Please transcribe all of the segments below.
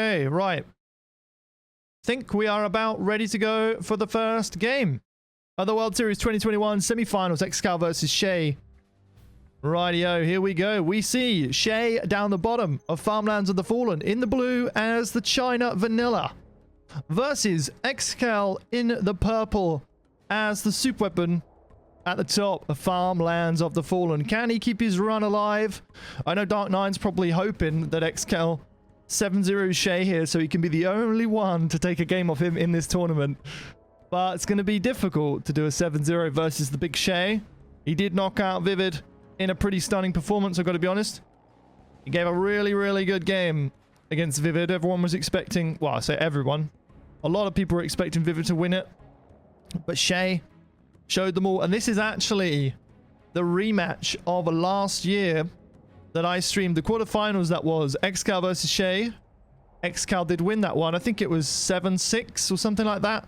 Okay, right. Think we are about ready to go for the first game of the World Series 2021 semi-finals. ExCaL versus Shaye. Rightio, here we go. We see Shaye down the bottom of Farmlands of the Fallen in the blue as the China Vanilla versus ExCaL in the purple as the super weapon at the top of Farmlands of the Fallen. Can he keep his run alive? I know Dark9's probably hoping that ExCaL 7-0 Shaye here so he can be the only one to take a game off him in this tournament. But it's going to be difficult to do a 7-0 versus the big Shaye. He did knock out Vivid in a pretty stunning performance, I've got to be honest. He gave a really, really good game against Vivid. Everyone was expecting, well, I say everyone. A lot of people were expecting Vivid to win it. But Shaye showed them all. And this is actually the rematch of last year that I streamed. The quarterfinals, that was ExCaL versus Shaye. ExCaL did win that one. I think it was 7-6 or something like that.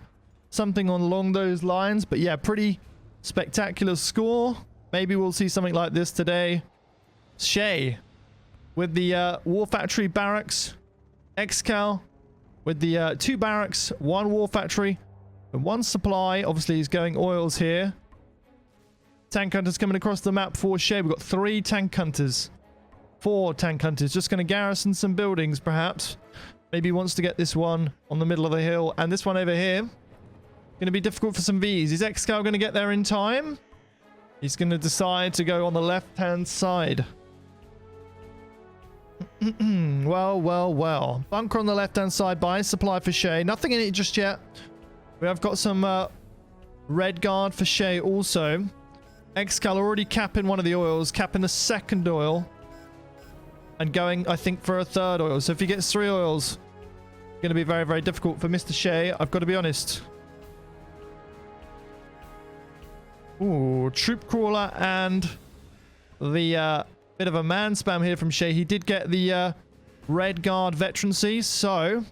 Something along those lines. But yeah, pretty spectacular score. Maybe we'll see something like this today. Shaye with the War Factory barracks. ExCaL with the 2 barracks, 1 War Factory, and 1 supply. Obviously, he's going oils here. Tank hunters coming across the map for Shaye. We've got 3 tank hunters. 4 tank hunters. Just going to garrison some buildings, perhaps. Maybe he wants to get this one on the middle of the hill. And this one over here. Going to be difficult for some Vs. Is ExCaL going to get there in time? He's going to decide to go on the left-hand side. Well. Bunker on the left-hand side by supply for Shaye. Nothing in it just yet. We have got some red guard for Shaye also. ExCaL already capping one of the oils. Capping the second oil. And going, I think, for a third oil. So if he gets 3 oils, it's going to be very, very difficult for Mr. Shaye. I've got to be honest. Ooh, troop crawler and the bit of a man spam here from Shaye. He did get the red guard veterancy, so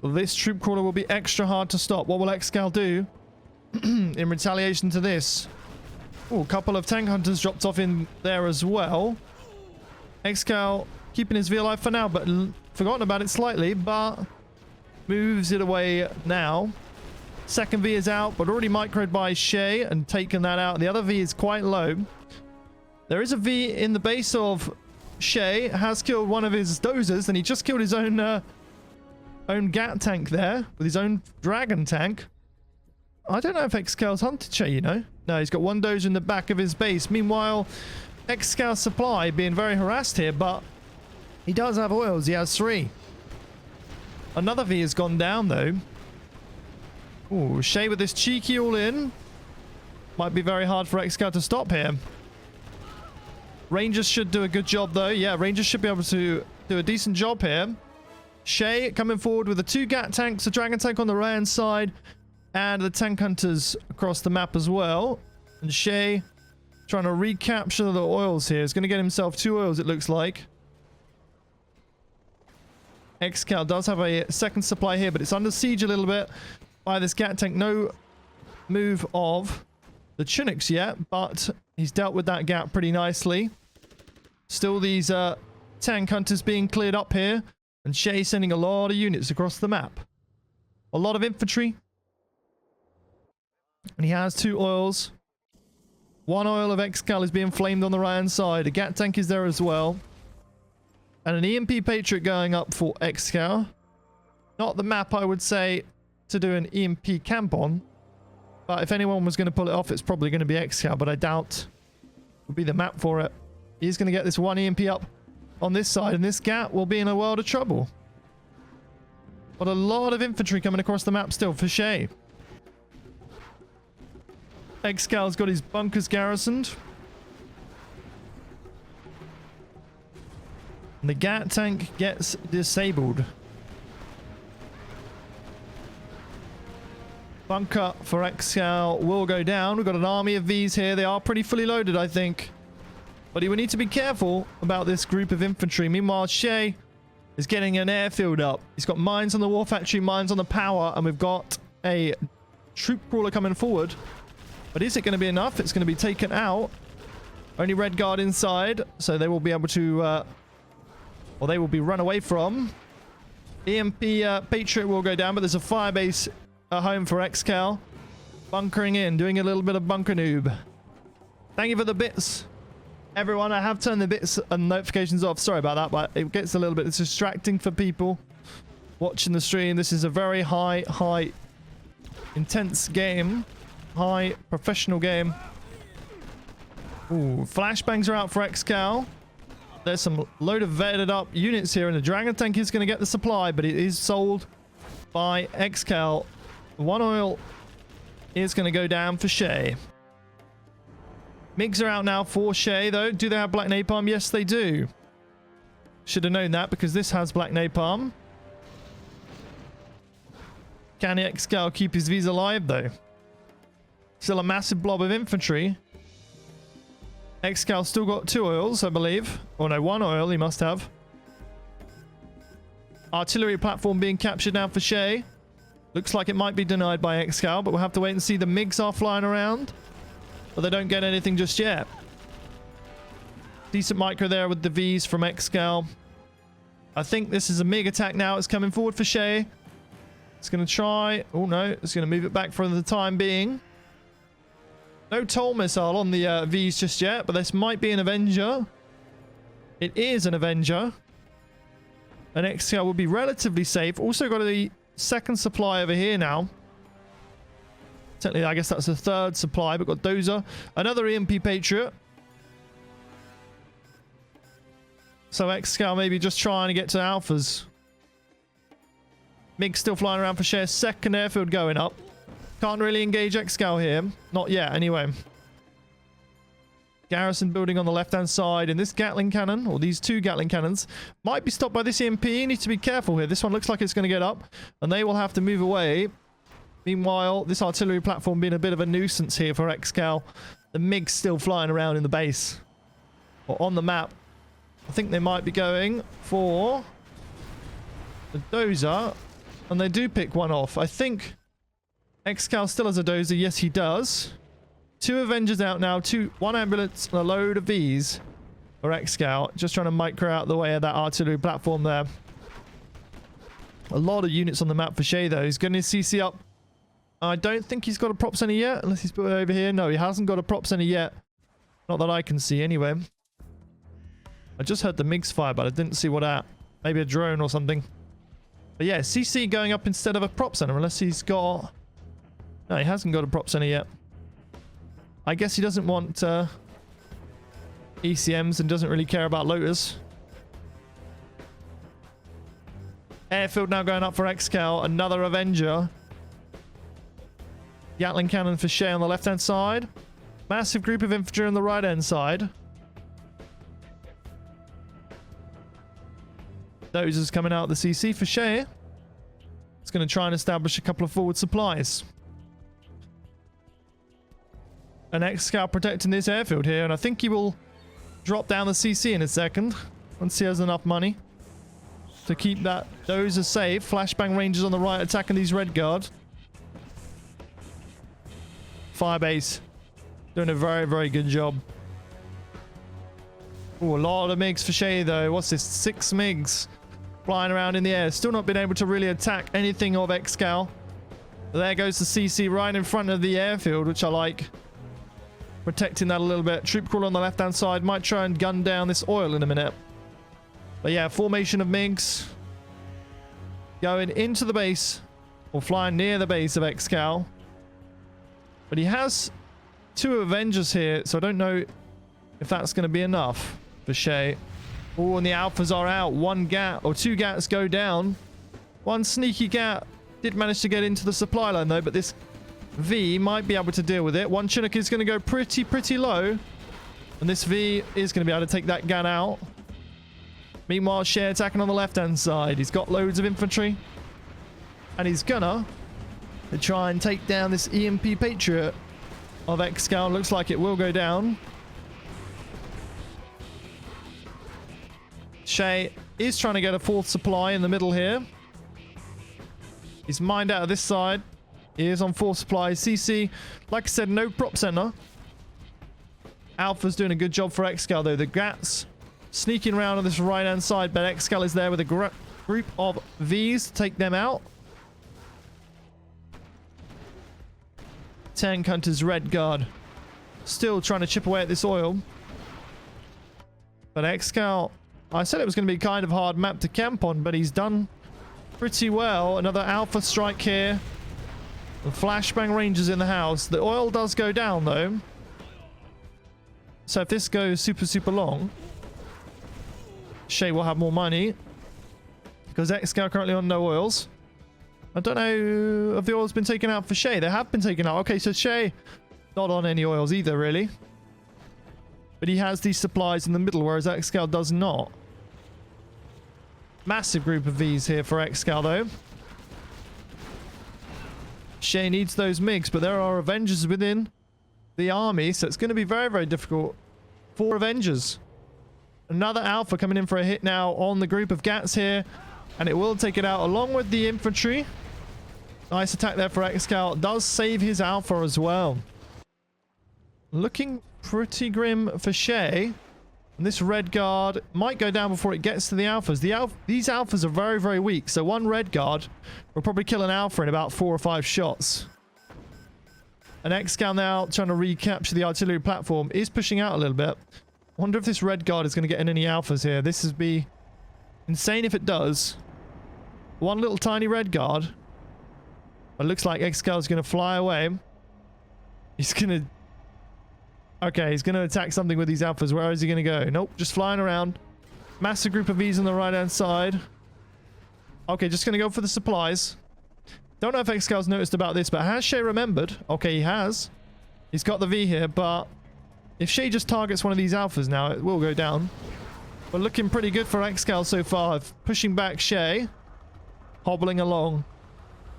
this troop crawler will be extra hard to stop. What will ExCaL do in retaliation to this? Ooh, a couple of tank hunters dropped off in there as well. ExCaL keeping his V alive for now, but forgotten about it slightly, but moves it away now. Second V is out, but already microed by Shaye and taken that out. The other V is quite low. There is a V in the base of Shaye. Has killed one of his dozers, and he just killed his own GAT tank there with his own dragon tank. I don't know if ExCal's hunted Shaye, you know. No, he's got 1 dozer in the back of his base. Meanwhile, ExCal supply being very harassed here, but he does have oils. He has 3. Another V has gone down, though. Ooh, Shaye with this cheeky all-in. Might be very hard for ExCaL to stop here. Rangers should do a good job, though. Yeah, Rangers should be able to do a decent job here. Shaye coming forward with the 2 GAT tanks, a dragon tank on the right-hand side, and the tank hunters across the map as well. And Shaye trying to recapture the oils here. He's going to get himself 2 oils, it looks like. ExCaL does have a second supply here, but it's under siege a little bit by this GAT tank. No move of the Chinook yet, but he's dealt with that gap pretty nicely. Still these tank hunters being cleared up here, and Shaye sending a lot of units across the map. A lot of infantry. And he has 2 oils. 1 oil of ExCaL is being flamed on the right-hand side. A GAT tank is there as well. And an EMP Patriot going up for ExCaL. Not the map, I would say, to do an EMP camp on. But if anyone was going to pull it off, it's probably going to be ExCaL, but I doubt it would be the map for it. He's going to get this 1 EMP up on this side, and this GAT will be in a world of trouble. But a lot of infantry coming across the map still for Shaye. ExCal's got his bunkers garrisoned. And the GAT tank gets disabled. Bunker for ExCaL will go down. We've got an army of Vs here. They are pretty fully loaded, I think. But he will need to be careful about this group of infantry. Meanwhile, Shaye is getting an airfield up. He's got mines on the War Factory, mines on the power, and we've got a troop crawler coming forward. But is it going to be enough? It's going to be taken out. Only red guard inside, so they will be able to... or they will be run away from. EMP Patriot will go down, but there's a fire base at home for ExCaL. Bunkering in, doing a little bit of bunker noob. Thank you for the bits, everyone. I have turned the bits and notifications off. Sorry about that, but it gets a little bit distracting for people watching the stream. This is a very high, intense game. High professional game. Ooh, flashbangs are out for ExCaL. There's some load of vetted up units here, and the Dragon Tank is going to get the supply, but it is sold by ExCaL. One oil is going to go down for Shaye. MiGs are out now for Shaye, though. Do they have black napalm? Yes, they do. Should have known that, because this has black napalm. Can ExCaL keep his V's alive, though? Still a massive blob of infantry. ExCaL still got 2 oils, I believe. Or no, 1 oil he must have. Artillery platform being captured now for Shaye. Looks like it might be denied by ExCaL, but we'll have to wait and see. The MiGs are flying around, but they don't get anything just yet. Decent micro there with the V's from ExCaL. I think this is a MiG attack now. It's coming forward for Shaye. It's going to try... Oh no, it's going to move it back for the time being. No toll missile on the V's just yet, but this might be an Avenger. It is an Avenger. And ExCaL will be relatively safe. Also got a second supply over here now. Technically, I guess that's the third supply, but got Dozer. Another EMP Patriot. So ExCaL maybe just trying to get to Alphas. MiG still flying around for Shaye. Second airfield going up. Can't really engage ExCaL here. Not yet, anyway. Garrison building on the left-hand side. And this Gatling cannon, or these 2 Gatling cannons, might be stopped by this EMP. You need to be careful here. This one looks like it's going to get up, and they will have to move away. Meanwhile, this artillery platform being a bit of a nuisance here for ExCaL. The MiG's still flying around in the base. Or on the map. I think they might be going for the Dozer. And they do pick one off. I think ExCaL still has a Dozer. Yes, he does. 2 Avengers out now. 1 ambulance and a load of V's for ExCaL. Just trying to micro out the way of that artillery platform there. A lot of units on the map for Shaye, though. He's getting his CC up. I don't think he's got a prop center yet, unless he's put it over here. No, he hasn't got a prop center yet. Not that I can see, anyway. I just heard the MiGs fire, but I didn't see what at. Maybe a drone or something. But yeah, CC going up instead of a prop center, unless he's got... No, he hasn't got a prop center yet. I guess he doesn't want ECMs and doesn't really care about Lotus. Airfield now going up for ExCaL. Another Avenger. Gatling cannon for Shaye on the left-hand side. Massive group of infantry on the right-hand side. Dozers coming out of the CC for Shaye. It's going to try and establish a couple of forward supplies. And ExCaL protecting this airfield here, and I think he will drop down the CC in a second once he has enough money to keep that Dozer safe. Flashbang Rangers on the right attacking these Red Guard. Firebase doing a very, very good job. Ooh, a lot of MiGs for Shaye, though. What's this? 6 MiGs flying around in the air. Still not been able to really attack anything of ExCaL. There goes the CC right in front of the airfield, which I like. Protecting that a little bit. Troop crawl on the left-hand side. Might try and gun down this oil in a minute. But yeah, formation of MiGs. Going into the base. Or flying near the base of ExCaL. But he has 2 Avengers here, so I don't know if that's going to be enough for Shaye. Oh, and the Alphas are out. 1 GAT, or 2 GATs go down. 1 sneaky GAT did manage to get into the supply line, though, but this V might be able to deal with it. 1 Chinook is going to go pretty low. And this V is going to be able to take that GAT out. Meanwhile, Shaye attacking on the left-hand side. He's got loads of infantry. And he's gonna try and take down this EMP Patriot of ExCaL. Looks like it will go down. Shaye is trying to get a 4th supply in the middle here. He's mined out of this side. He is on 4th supply. CC, like I said, no prop center. Alpha's doing a good job for ExCaL, though. The GATs sneaking around on this right-hand side, but ExCaL is there with a group of Vs to take them out. Tank Hunter's Red Guard still trying to chip away at this oil. But ExCaL, I said it was going to be kind of hard map to camp on, but he's done pretty well. Another Alpha strike here. The Flashbang Rangers in the house. The oil does go down though. So if this goes super long, Shaye will have more money. Because ExCaL currently on no oils. I don't know if the oil's been taken out for Shaye. They have been taken out. Okay, so Shaye not on any oils either, really. But he has these supplies in the middle, whereas ExCaL does not. Massive group of Vs here for ExCaL, though. Shaye needs those MiGs, but there are Avengers within the army, so it's going to be very difficult for Avengers. Another Alpha coming in for a hit now on the group of Gats here, and it will take it out along with the infantry. Nice attack there for ExCaL. Does save his Alpha as well. Looking pretty grim for Shaye. And this Red Guard might go down before it gets to the Alphas. These Alphas are very weak, so one Red Guard will probably kill an Alpha in about 4 or 5 shots. And ExCaL now trying to recapture the artillery platform is pushing out a little bit. Wonder if this Red Guard is going to get in any Alphas here. This would be insane if it does. One little tiny Red Guard. It looks like ExCaL is going to fly away. He's going to... Okay, he's going to attack something with these Alphas. Where is he going to go? Nope, just flying around. Massive group of Vs on the right-hand side. Okay, just going to go for the supplies. Don't know if ExCal's noticed about this, but has Shaye remembered? Okay, he has. He's got the V here, but if Shaye just targets one of these Alphas now, it will go down. But looking pretty good for ExCaL so far. Pushing back Shaye. Hobbling along.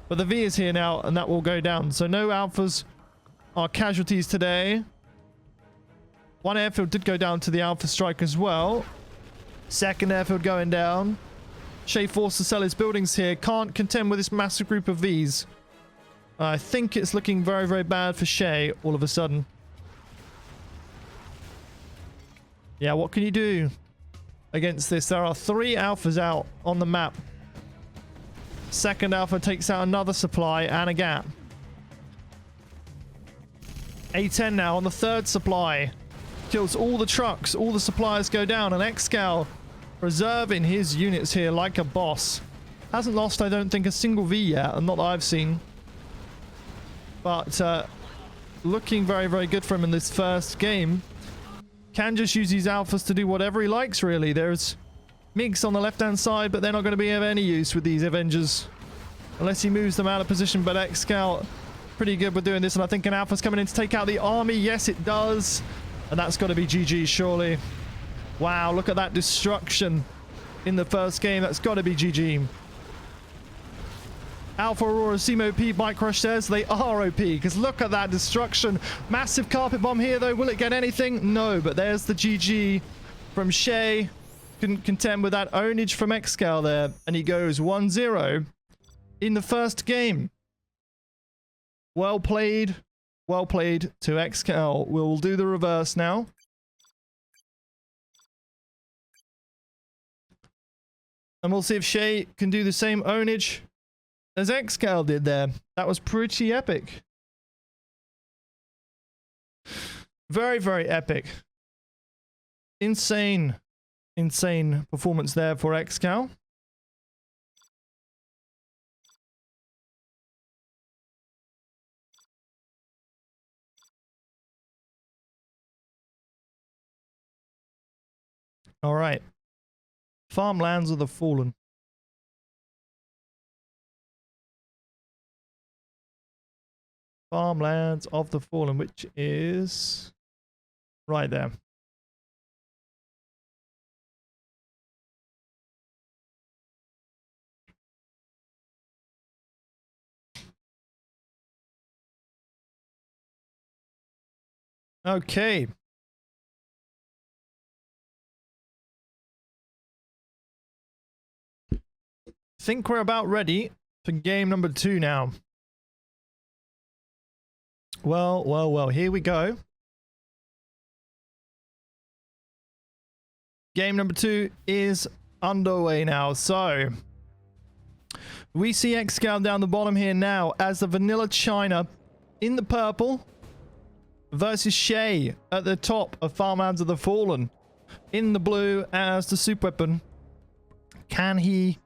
But the V is here now, and that will go down. So no Alphas are casualties today. One airfield did go down to the Alpha strike as well. Second airfield going down. Shaye forced to sell his buildings here. Can't contend with this massive group of Vs. I think it's looking very bad for Shaye all of a sudden. Yeah, what can you do against this? There are 3 Alphas out on the map. Second Alpha takes out another supply and a gap. A10 now on the 3rd supply. Kills all the trucks, all the supplies go down, and ExCaL preserving his units here like a boss. Hasn't lost, I don't think, a single V yet, not that I've seen. But looking very good for him in this first game. Can just use these Alphas to do whatever he likes, really. There's MiGs on the left-hand side, but they're not going to be of any use with these Avengers. Unless he moves them out of position, but ExCaL pretty good with doing this, and I think an Alpha's coming in to take out the army. Yes, it does. And that's got to be GG, surely. Wow, look at that destruction in the first game. That's got to be GG. Alpha Aurora seem OP, Mike Crush says. They are OP, because look at that destruction. Massive carpet bomb here, though. Will it get anything? No, but there's the GG from Shaye. Couldn't contend with that ownage from ExCaL there. And he goes 1-0 in the first game. Well played. Well played to ExCaL. We'll do the reverse now. And we'll see if Shaye can do the same ownage as ExCaL did there. That was pretty epic. Very epic. Insane performance there for ExCaL. All right. Farmlands of the Fallen. Farmlands of the Fallen, which is right there. Okay. Think we're about ready for game number 2 now. Well, here we go. Game number 2 is underway now. So, We see ExCaL down the bottom here now as the Vanilla China in the purple versus Shaye at the top of Farmhands of the Fallen in the blue as the super weapon. Can he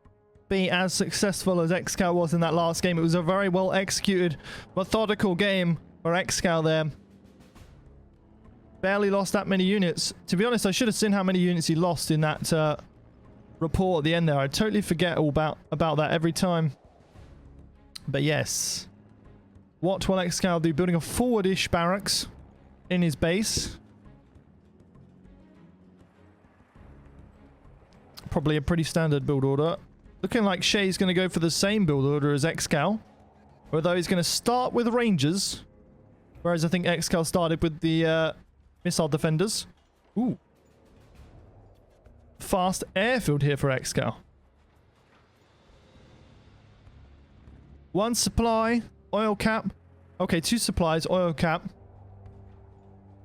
be as successful as ExCaL was in that last game? It was a very well executed, methodical game for ExCaL there. Barely lost that many units. To be honest, I should have seen how many units he lost in that report at the end there. I totally forget all about that every time. But yes. What will ExCaL do? Building a forward-ish barracks in his base. Probably a pretty standard build order. Looking like Shaye's going to go for the same build order as ExCaL. Although he's going to start with Rangers. Whereas I think ExCaL started with the missile defenders. Ooh. Fast airfield here for ExCaL. One supply, oil cap. Okay, two supplies, oil cap.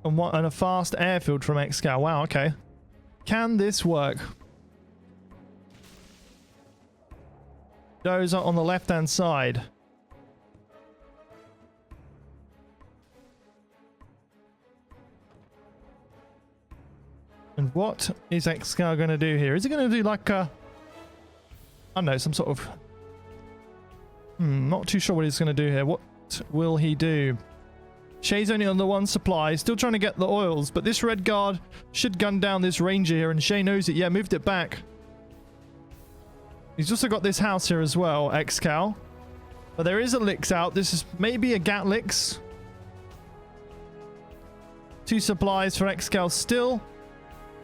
And a fast airfield from ExCaL. Wow, okay. Can this work? Those are on the left-hand side. And what is ExCaL going to do here? Is he going to do like a... I don't know, some sort of... not too sure what he's going to do here. What will he do? Shaye's only on the one supply. Still trying to get the oils. But this red guard should gun down this ranger here. And Shaye knows it. Yeah, moved it back. He's also got this house here as well, ExCaL. But there is a Lix out. This is maybe a Gat Lix. Two supplies for ExCaL still.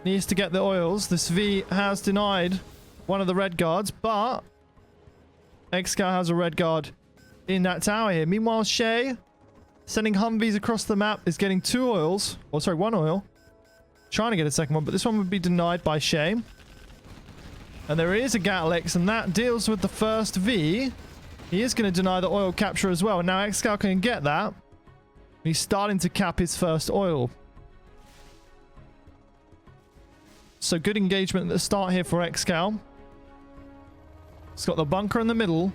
Needs to get the oils. This V has denied one of the red guards, but ExCaL has a red guard in that tower here. Meanwhile, Shaye, sending Humvees across the map, is getting two oils. Or sorry, one oil. Trying to get a second one, but this one would be denied by Shaye. And there is a Gatlex, and that deals with the first V. He is going to deny the oil capture as well. And now ExCaL can get that. He's starting to cap his first oil. So good engagement at the start here for ExCaL. It's got the bunker in the middle.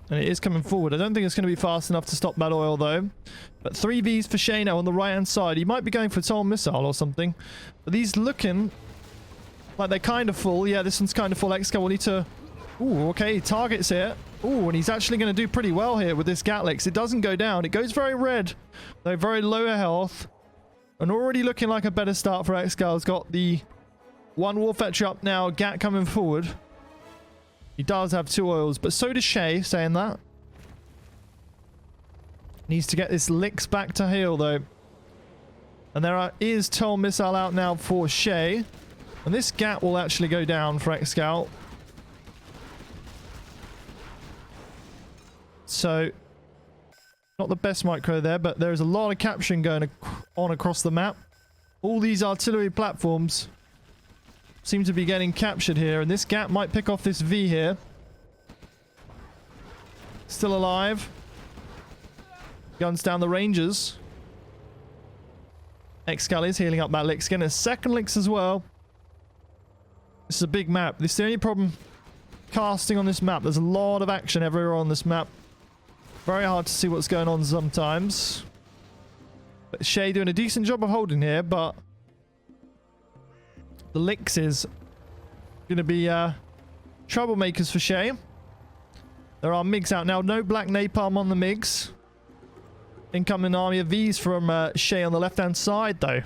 And it is coming forward. I don't think it's going to be fast enough to stop that oil, though. But 3 Vs for Shaye now on the right-hand side. He might be going for a total missile or something. But these looking like they're kind of full. Yeah, this one's kind of full. ExCaL will need to... Ooh, okay. Targets here. Ooh, and he's actually going to do pretty well here with this Gatlex. It doesn't go down. It goes very red. Though very low health. And already looking like a better start for ExCaL. He's got the one Warfetcher up now. Gat coming forward. He does have 2 oils, but so does Shaye, saying that. Needs to get this Lix back to heal, though. And there is Toll Missile out now for Shaye. And this Gat will actually go down for ExCaL. So, not the best micro there, but there's a lot of capturing going on across the map. All these artillery platforms seem to be getting captured here, and this Gat might pick off this V here. Still alive. Guns down the Rangers. ExCaL is healing up that Lix. Getting a second Lix as well. This is a big map. This is the only problem casting on this map. There's a lot of action everywhere on this map. Very hard to see what's going on sometimes. But Shaye doing a decent job of holding here, but the Lix is going to be troublemakers for Shaye. There are MiGs out now. No black napalm on the MiGs. Incoming army of Vs from Shaye on the left-hand side, though.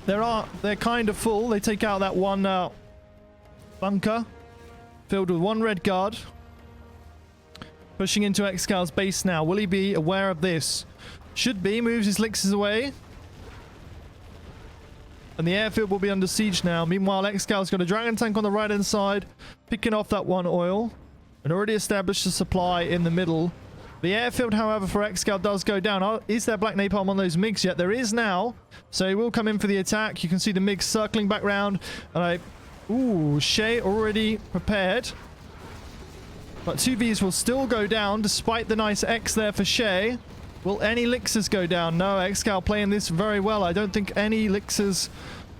They're kind of full. They take out that one bunker filled with one red guard. Pushing into ExCaL's base now. Will he be aware of this? Should be. Moves his Lixes away. And the airfield will be under siege now. Meanwhile, ExCaL's got a dragon tank on the right-hand side, picking off that one oil. And already established a supply in the middle. The airfield, however, for ExCaL does go down. Is there black napalm on those MiGs yet? There is now. So he will come in for the attack. You can see the MiGs circling back round. And ooh, Shaye already prepared. But 2 Vs will still go down despite the nice X there for Shaye. Will any elixirs go down? No, ExCaL playing this very well. I don't think any elixirs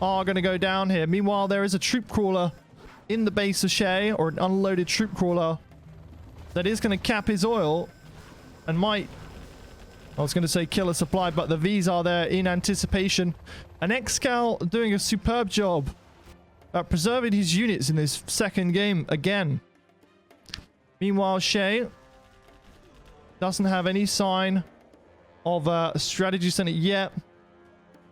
are going to go down here. Meanwhile, there is a troop crawler in the base of Shaye, or an unloaded troop crawler that is going to cap his oil and might, I was going to say kill a supply, but the Vs are there in anticipation. And ExCaL doing a superb job at preserving his units in this second game again. Meanwhile, Shaye doesn't have any sign of a strategy center yet.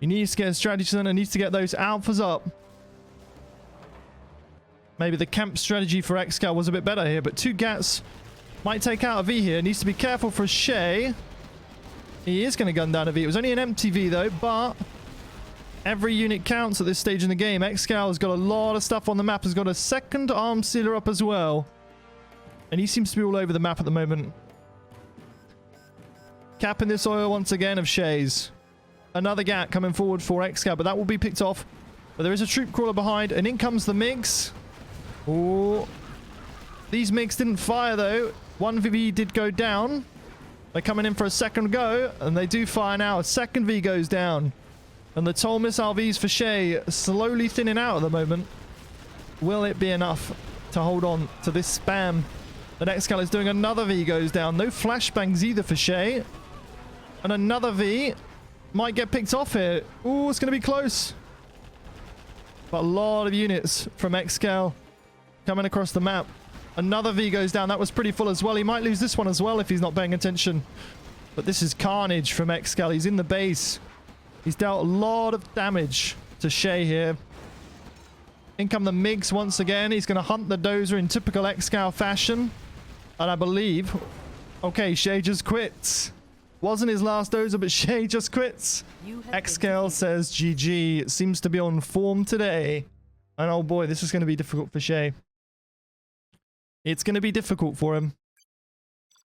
He needs to get a strategy center, needs to get those alphas up. Maybe the camp strategy for ExCaL was a bit better here, but 2 Gats might take out a V here. Needs to be careful for Shaye. He is going to gun down a V. It was only an empty V though, but every unit counts at this stage in the game. ExCaL has got a lot of stuff on the map. Has got a second arm sealer up as well. And he seems to be all over the map at the moment. Capping this oil once again of Shaye's. Another Gat coming forward for ExCaL, but that will be picked off. But there is a troop crawler behind, and in comes the MiGs. Oh, these MiGs didn't fire though. 1 V did go down. They're coming in for a second go, and they do fire now. A second V goes down. And the toll missile Vs for Shaye slowly thinning out at the moment. Will it be enough to hold on to this spam? The next ExCaL is doing another V goes down. No flashbangs either for Shaye. And another V might get picked off here. Ooh, it's going to be close. But a lot of units from ExCaL coming across the map. Another V goes down. That was pretty full as well. He might lose this one as well if he's not paying attention. But this is carnage from ExCaL. He's in the base. He's dealt a lot of damage to Shaye here. In come the MiGs once again. He's going to hunt the dozer in typical ExCaL fashion. And I believe... Okay, Shaye just quits. Wasn't his last dozer, but Shaye just quits. ExCaL says GG. Seems to be on form today. And oh boy, this is going to be difficult for Shaye. It's going to be difficult for him.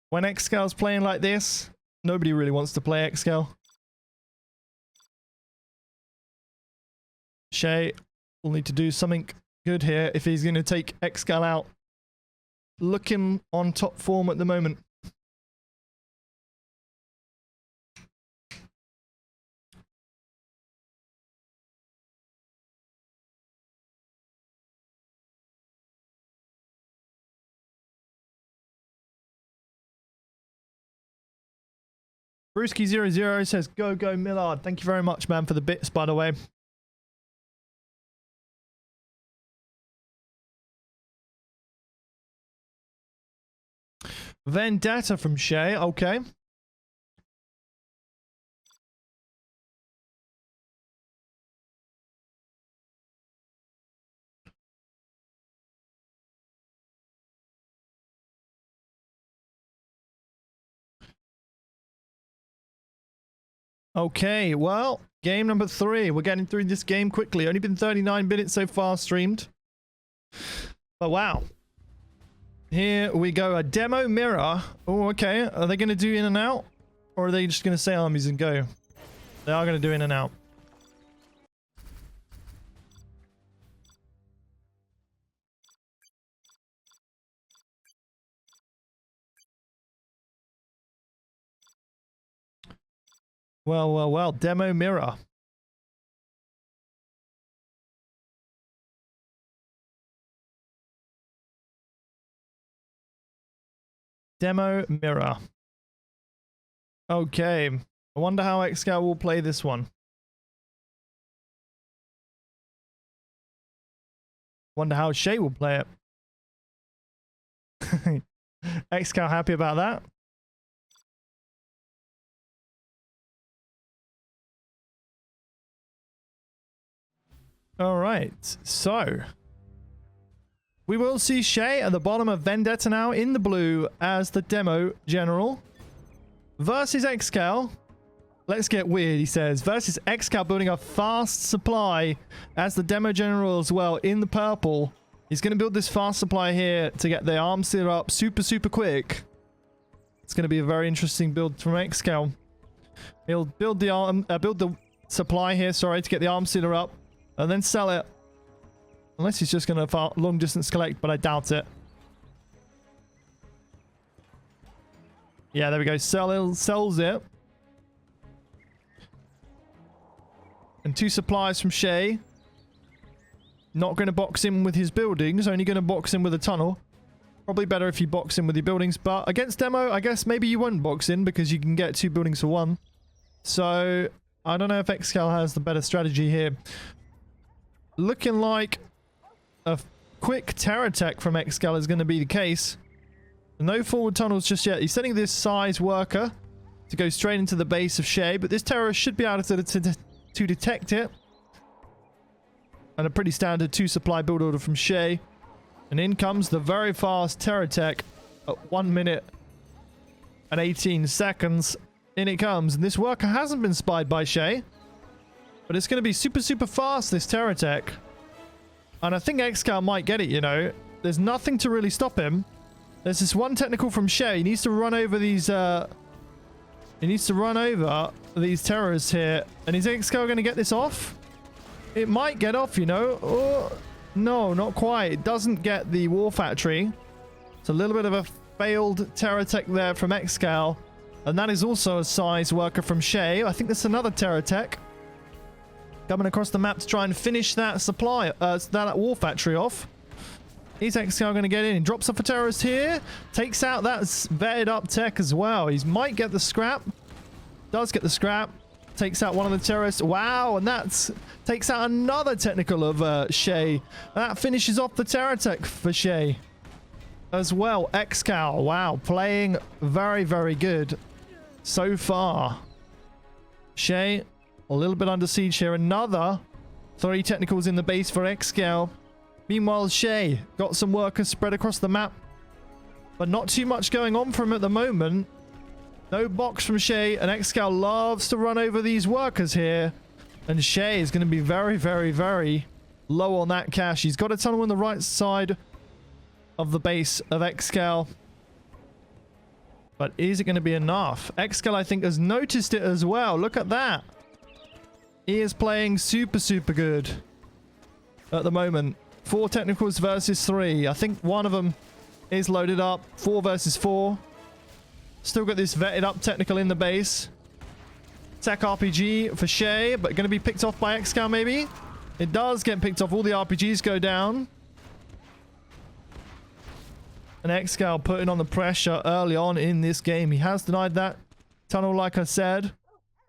When ExCal's playing like this, nobody really wants to play ExCaL. Shaye will need to do something good here if he's going to take ExCaL out. Looking on top form at the moment. Brewski00 says, go, go, Millard. Thank you very much, man, for the bits, by the way. Vendetta from Shaye. Okay. Okay, well, game number 3. We're getting through this game quickly. Only been 39 minutes so far streamed. But wow. Here we go. A demo mirror. Oh, okay. Are they going to do in and out? Or are they just going to say armies and go? They are going to do in and out. Well, well, well. Demo mirror. Demo mirror. Okay. I wonder how ExCaL will play this one. Wonder how Shaye will play it. ExCaL happy about that? All right, so we will see Shaye at the bottom of Vendetta now in the blue as the demo general versus ExCaL. Let's get weird, he says. Versus ExCaL building a fast supply as the demo general as well in the purple. He's going to build this fast supply here to get the arm sealer up super, super quick. It's going to be a very interesting build from ExCaL. He'll build the supply here, sorry, to get the arm sealer up. And then sell it. Unless he's just going to long distance collect, but I doubt it. Yeah, there we go. Sells it. And 2 supplies from Shaye. Not going to box in with his buildings. Only going to box in with a tunnel. Probably better if you box in with your buildings. But against demo, I guess maybe you won't box in because you can get 2 buildings for 1. So I don't know if ExCaL has the better strategy here. Looking like a quick terror tech from ExCaL is going to be the case. No forward tunnels just yet. He's sending this size worker to go straight into the base of Shaye, but this terrorist should be able to detect it. And a pretty standard 2 supply build order from Shaye. And in comes the very fast terror tech at 1 minute and 18 seconds. In it comes. And this worker hasn't been spied by Shaye, but it's going to be super, super fast, this terror tech. And I think ExCaL might get it, you know. There's nothing to really stop him. There's this 1 technical from Shaye. He needs to run over these, terrorists here. And is ExCaL going to get this off? It might get off, you know. Oh, no, not quite. It doesn't get the war factory. It's a little bit of a failed terror tech there from ExCaL. And that is also a size worker from Shaye. I think that's another terror tech coming across the map to try and finish that supply, that war factory off. Is ExCaL going to get in? He drops off a terrorist here. Takes out that vetted up tech as well. He might get the scrap. Does get the scrap. Takes out one of the terrorists. Wow, and that takes out another technical of Shaye. That finishes off the terror tech for Shaye as well. ExCaL, wow, playing very, very good so far. Shaye, a little bit under siege here. Another 3 technicals in the base for ExCaL. Meanwhile, Shaye got some workers spread across the map, but not too much going on for him at the moment. No box from Shaye, and ExCaL loves to run over these workers here. And Shaye is going to be very, very, very low on that cash. He's got a tunnel on the right side of the base of ExCaL. But is it going to be enough? ExCaL, I think, has noticed it as well. Look at that. He is playing super, super good at the moment. 4 technicals versus 3. I think one of them is loaded up. 4 versus 4. Still got this vetted up technical in the base. Tech RPG for Shaye, but going to be picked off by ExCaL maybe? It does get picked off. All the RPGs go down. And ExCaL putting on the pressure early on in this game. He has denied that tunnel, like I said.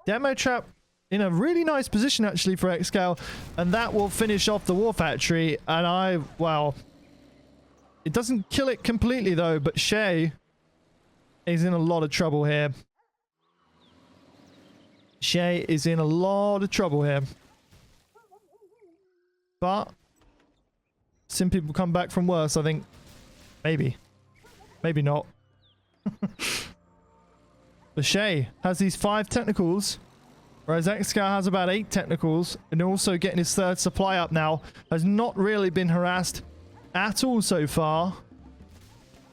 Demo trap in a really nice position, actually, for ExCaL. And that will finish off the war factory. And wow. It doesn't kill it completely, though. But Shaye is in a lot of trouble here. Shaye is in a lot of trouble here. But some people come back from worse, I think. Maybe. Maybe not. But Shaye has these 5 technicals, whereas ExCaL has about 8 technicals, and also getting his 3rd supply up now. Has not really been harassed at all so far.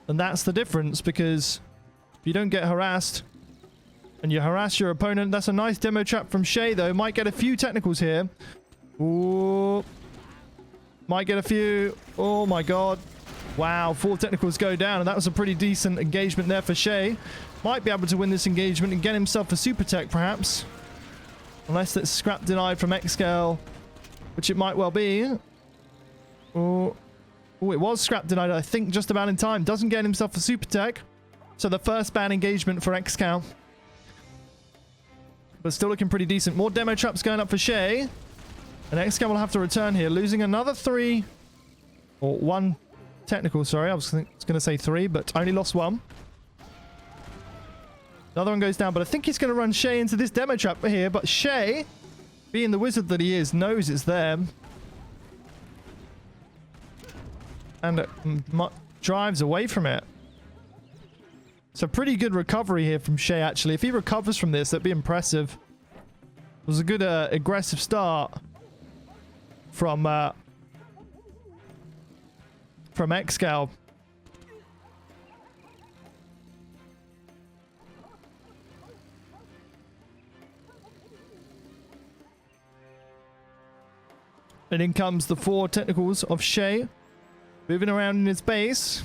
And that's the difference, because if you don't get harassed and you harass your opponent, that's a nice demo trap from Shaye, though. Might get a few technicals here. Ooh. Might get a few. Oh my god. Wow, 4 technicals go down, and that was a pretty decent engagement there for Shaye. Might be able to win this engagement and get himself a super tech, perhaps. Unless it's scrap denied from ExCaL, which it might well be. Oh, it was scrap denied, I think, just about in time. Doesn't get himself a super tech. So the first ban engagement for ExCaL. But still looking pretty decent. More demo traps going up for Shaye. And ExCaL will have to return here, losing another 3. Or 1 technical, sorry. I was going to say 3, but only lost 1. Another one goes down, but I think he's going to run Shaye into this demo trap here. But Shaye, being the wizard that he is, knows it's there. And drives away from it. It's a pretty good recovery here from Shaye, actually. If he recovers from this, that'd be impressive. It was a good aggressive start from ExCaL. And in comes the 4 technicals of Shaye, moving around in his base.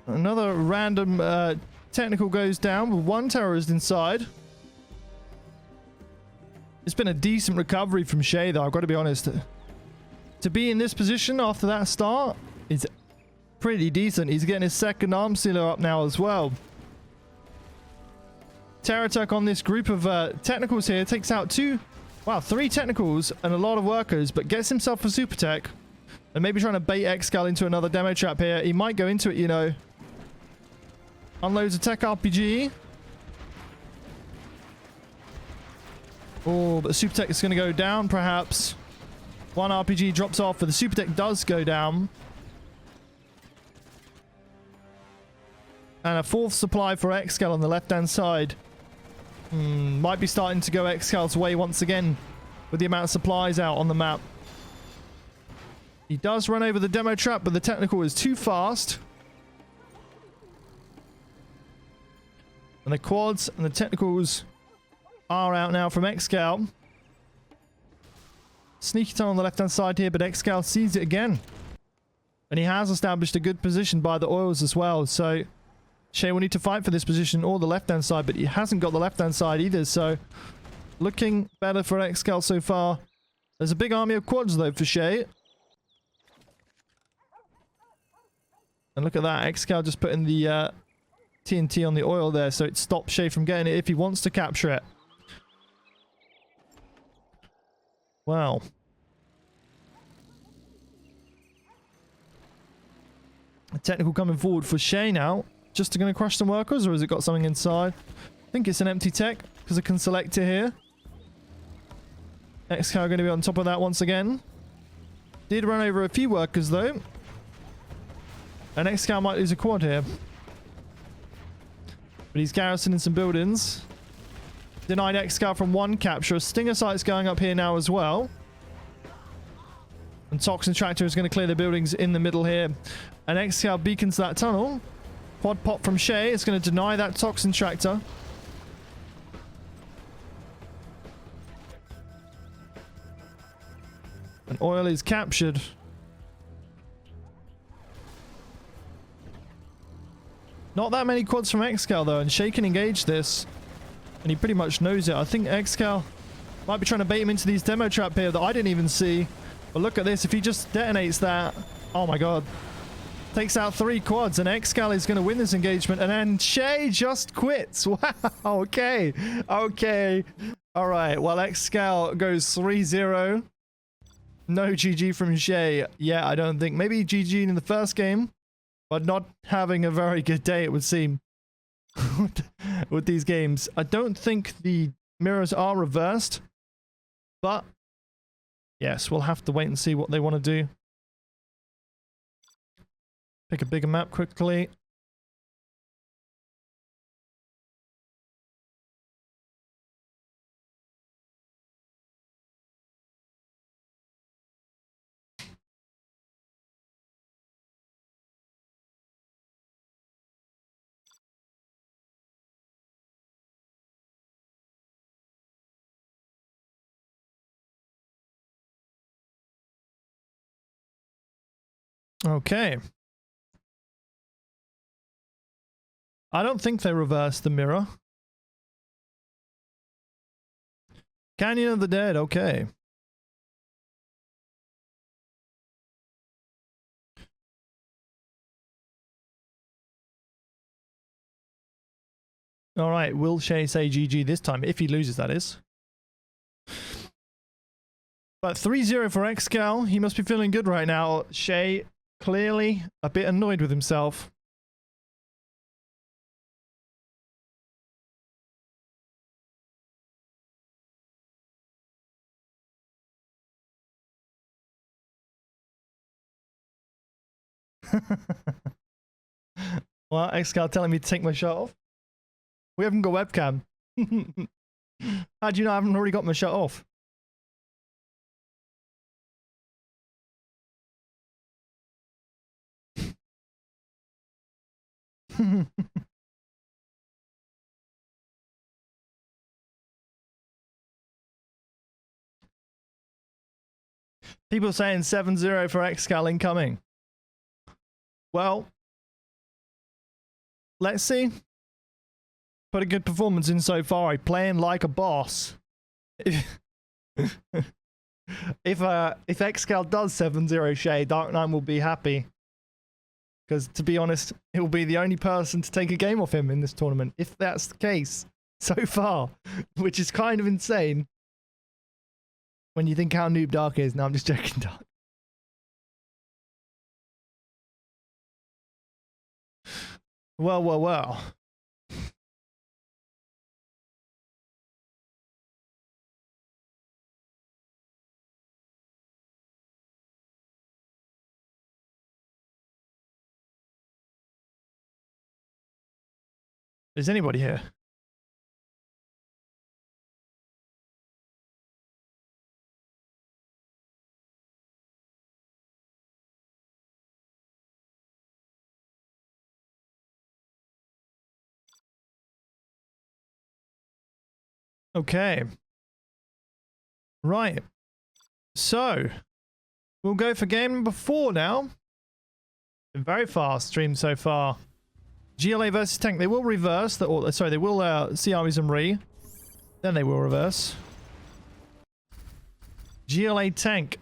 Another random Technical goes down with one terrorist inside. It's been a decent recovery from Shaye, though, I've got to be honest. To be in this position after that start is pretty decent. He's getting his second arm sealer up now as well. Terror attack on this group of technicals here. Takes out three technicals and a lot of workers, but gets himself a super tech. And maybe trying to bait ExCaL into another demo trap here. He might go into it, you know. Unloads a tech RPG. Oh, but the super tech is going to go down, perhaps. One RPG drops off, but the super tech does go down. And a fourth supply for ExCaL on the left-hand side. Might be starting to go ExCaL's way once again with the amount of supplies out on the map. He does run over the demo trap, but the technical is too fast. And the quads and the technicals are out now from ExCaL. Sneaky tunnel on the left-hand side here, but ExCaL sees it again. And he has established a good position by the oils as well, so Shaye will need to fight for this position or the left-hand side, but he hasn't got the left-hand side either, so looking better for ExCaL so far. There's a big army of quads, though, for Shaye. And look at that, ExCaL just putting the TNT on the oil there, so it stops Shaye from getting it if he wants to capture it. Wow. A technical coming forward for Shaye now. Just going to crush some workers, or has it got something inside? I think it's an empty tech, because I can select it here. ExCaL going to be on top of that once again. Did run over a few workers, though. And ExCaL might lose a quad here. But he's garrisoning some buildings. Denied ExCaL from one capture. Stinger site's going up here now as well. And Toxin Tractor is going to clear the buildings in the middle here. And ExCaL beacons that tunnel. Quad pop from Shaye is going to deny that Toxin Tractor. And oil is captured. Not that many quads from ExCaL though, and Shaye can engage this. And he pretty much knows it. I think ExCaL might be trying to bait him into these demo trap here that I didn't even see. But look at this. If he just detonates that... Oh my god. Takes out 3 quads, and ExCaL is going to win this engagement. And then Shaye just quits. Wow. Okay. Okay. All right. Well, ExCaL goes 3-0. No GG from Shaye. Yeah, I don't think. Maybe GG in the first game. But not having a very good day, it would seem. With these games. I don't think the mirrors are reversed, but yes, we'll have to wait and see what they want to do. Pick a bigger map quickly. Okay. I don't think they reversed the mirror. Canyon of the Dead, okay. Alright, will Shaye say GG this time? If he loses, that is. But 3-0 for ExCaL. He must be feeling good right now. Shaye clearly a bit annoyed with himself. Well, ExCaL telling me to take my shirt off. We haven't got webcam. How do you know I haven't already got my shirt off? People saying 7-0 for ExCaL incoming. Well, let's see. Put a good performance in so far. Playing like a boss. If ExCaL does 7-0 Shaye, Dark9 will be happy. Because to be honest, he will be the only person to take a game off him in this tournament. If that's the case so far, which is kind of insane. When you think how noob Dark is. No, I'm just joking, Dark. Well, well, well. Is anybody here? Okay. Right. So, we'll go for game number 4 now. Been very fast stream so far. GLA versus Tank. They will reverse. They will see armies and re. Then they will reverse. GLA Tank.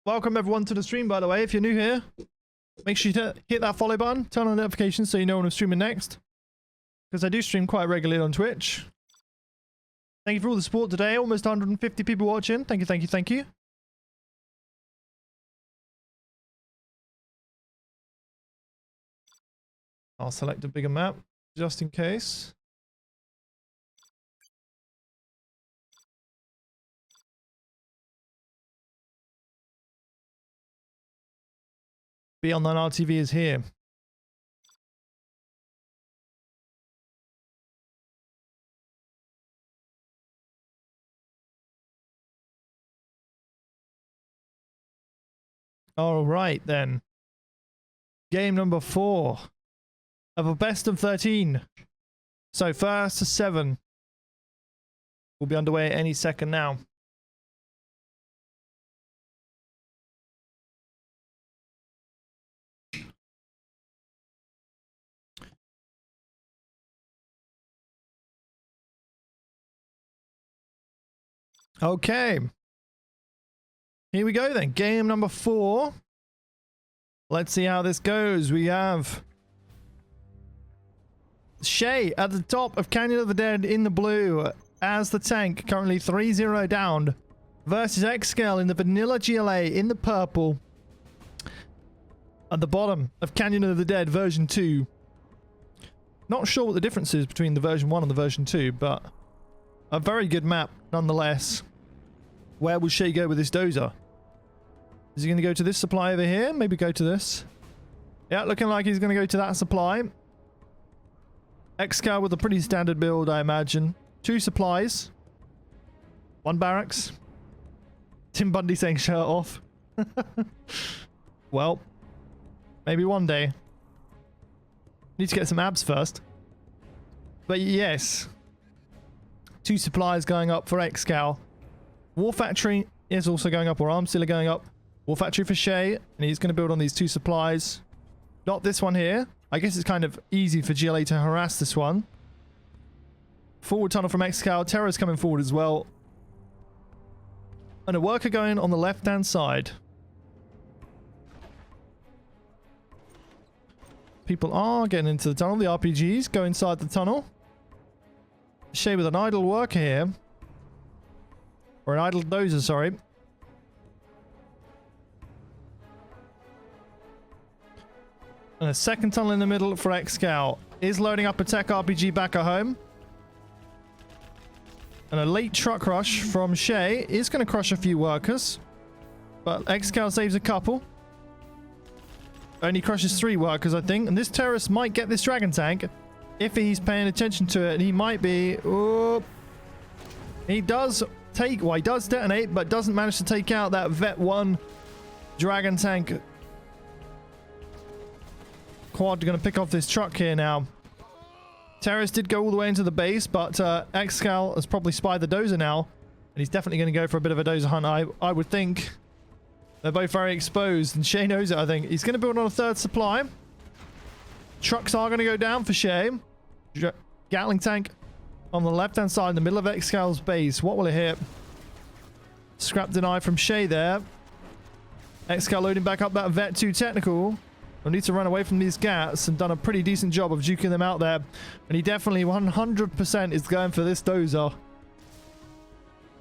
Welcome everyone to the stream, by the way. If you're new here, make sure you hit that follow button, turn on notifications so you know when I'm streaming next. Because I do stream quite regularly on Twitch. Thank you for all the support today. Almost 150 people watching. Thank you, thank you, thank you. I'll select a bigger map, just in case. Beyond RTV is here. All right, then. Game number 4 of a best of 13. So first to 7 will be underway any second now. Okay. Here we go then. Game number 4. Let's see how this goes. We have Shaye at the top of Canyon of the Dead in the blue as the tank, currently 3-0 down, versus ExCaL in the vanilla GLA in the purple at the bottom of Canyon of the Dead version 2. Not sure what the difference is between the version 1 and the version 2, but a very good map nonetheless. Where will Shaye go with this dozer? Is he going to go to this supply over here? Maybe go to this. Yeah, looking like he's going to go to that supply. ExCaL with a pretty standard build, I imagine. 2 supplies. 1 barracks. Tim Bundy saying shirt off. Well, maybe one day. Need to get some abs first. But yes. 2 supplies going up for ExCaL. War Factory is also going up, or Arms Dealer going up. War Factory for Shaye, and he's going to build on these 2 supplies. Not this one here. I guess it's kind of easy for GLA to harass this one. Forward tunnel from ExCaL. Terror's coming forward as well. And a worker going on the left-hand side. People are getting into the tunnel. The RPGs go inside the tunnel. Shaye with an idle worker here. Or an idle dozer, sorry. And a second tunnel in the middle for ExCaL. Is loading up a tech RPG back at home. And a late truck rush from Shaye is going to crush a few workers. But ExCaL saves a couple. Only crushes 3 workers, I think. And this terrorist might get this dragon tank. If he's paying attention to it. And he might be... Oh, he does take... Well, he does detonate, but doesn't manage to take out that Vet 1 dragon tank. Quad going to pick off this truck here now. Terrace did go all the way into the base, but ExCaL has probably spied the dozer now. And he's definitely going to go for a bit of a dozer hunt, I would think. They're both very exposed, and Shaye knows it, I think. He's going to build on a third supply. Trucks are going to go down for Shaye. Gatling tank on the left-hand side in the middle of ExCaL's base. What will it hit? Scrap deny from Shaye there. ExCaL loading back up that Vet 2 technical. We'll need to run away from these gats, and done a pretty decent job of juking them out there. And he definitely 100% is going for this dozer.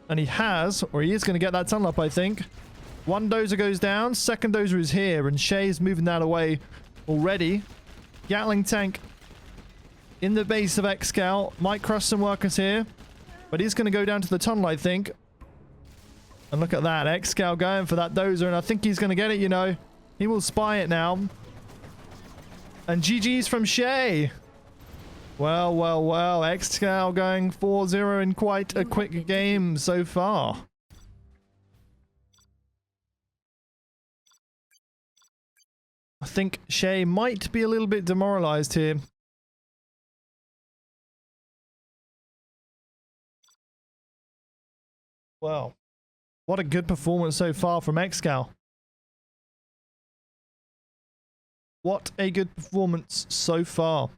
And he has, or he is going to get that tunnel up, I think. One dozer goes down, second dozer is here, and Shaye's moving that away already. Gatling tank in the base of ExCaL. Might crush some workers here, but he's going to go down to the tunnel, I think. And look at that, ExCaL going for that dozer, and I think he's going to get it, you know. He will spy it now. And GG's from Shaye. Well, well, well. ExCaL going 4-0 in quite a quick game so far. I think Shaye might be a little bit demoralized here. Well, what a good performance so far from ExCaL. What a good performance so far.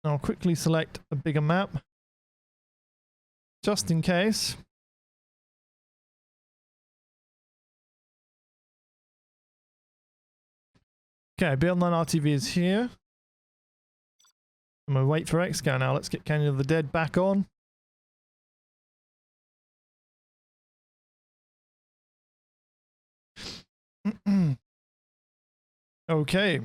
I'll quickly select a bigger map, just in case. Okay, B-Online RTV is here. I'm going to wait for ExCaL now. Let's get Canyon of the Dead back on. Okay.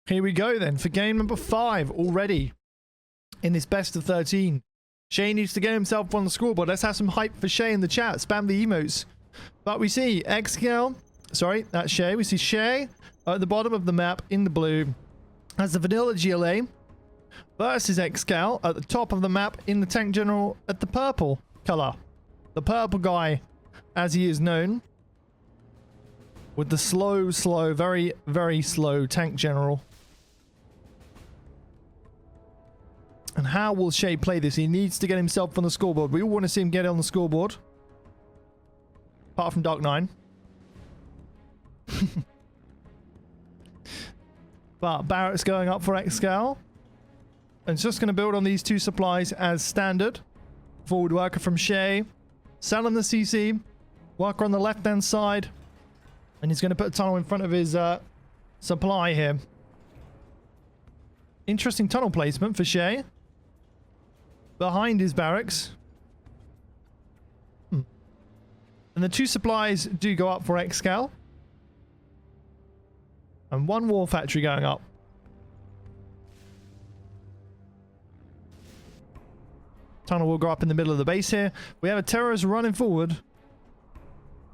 Here we go then for game number 5 already in this best of 13. Shaye needs to get himself on the scoreboard. Let's have some hype for Shaye in the chat. Spam the emotes. But we see ExCaL. Sorry, that's Shaye. We see Shaye at the bottom of the map in the blue as the vanilla GLA versus ExCaL at the top of the map in the tank general at the purple color. The purple guy, as he is known, with the slow, very, very slow tank general. And how will Shaye play this? He needs to get himself on the scoreboard. We all want to see him get on the scoreboard. Apart from Dark 9. But Barrett's going up for ExCaL. And it's just going to build on these 2 supplies as standard. Forward worker from Shaye. Selling the CC. Worker on the left-hand side. And he's going to put a tunnel in front of his supply here. Interesting tunnel placement for Shaye. Behind his barracks. And the 2 supplies do go up for ExCaL. And 1 war factory going up. Tunnel will go up in the middle of the base here. We have a terrorist running forward.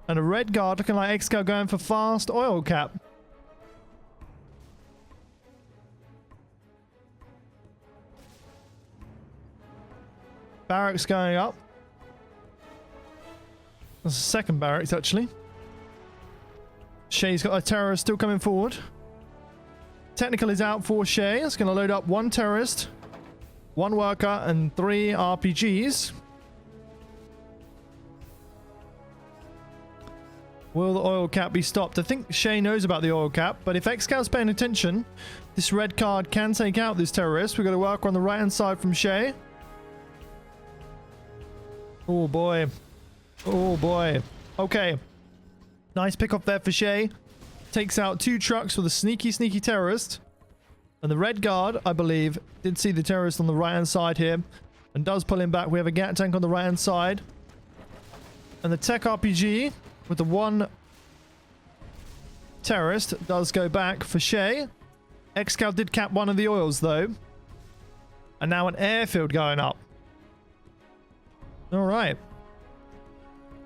And a red guard looking like ExCaL going for fast oil cap. Barracks going up. That's the second barracks, actually. Shaye's got a terrorist still coming forward. Technical is out for Shaye. It's going to load up 1 terrorist, 1 worker, and 3 RPGs. Will the oil cap be stopped? I think Shaye knows about the oil cap, but if ExCal's paying attention, this red card can take out this terrorist. We've got to work on the right-hand side from Shaye. Oh boy. Oh boy. Okay. Nice pick off there for Shaye. Takes out 2 trucks with a sneaky terrorist. And the red guard, I believe, did see the terrorist on the right-hand side here. And does pull him back. We have a gat tank on the right-hand side. And the tech RPG with the 1 terrorist does go back for Shaye. ExCaL did cap 1 of the oils though. And now an airfield going up. Alright.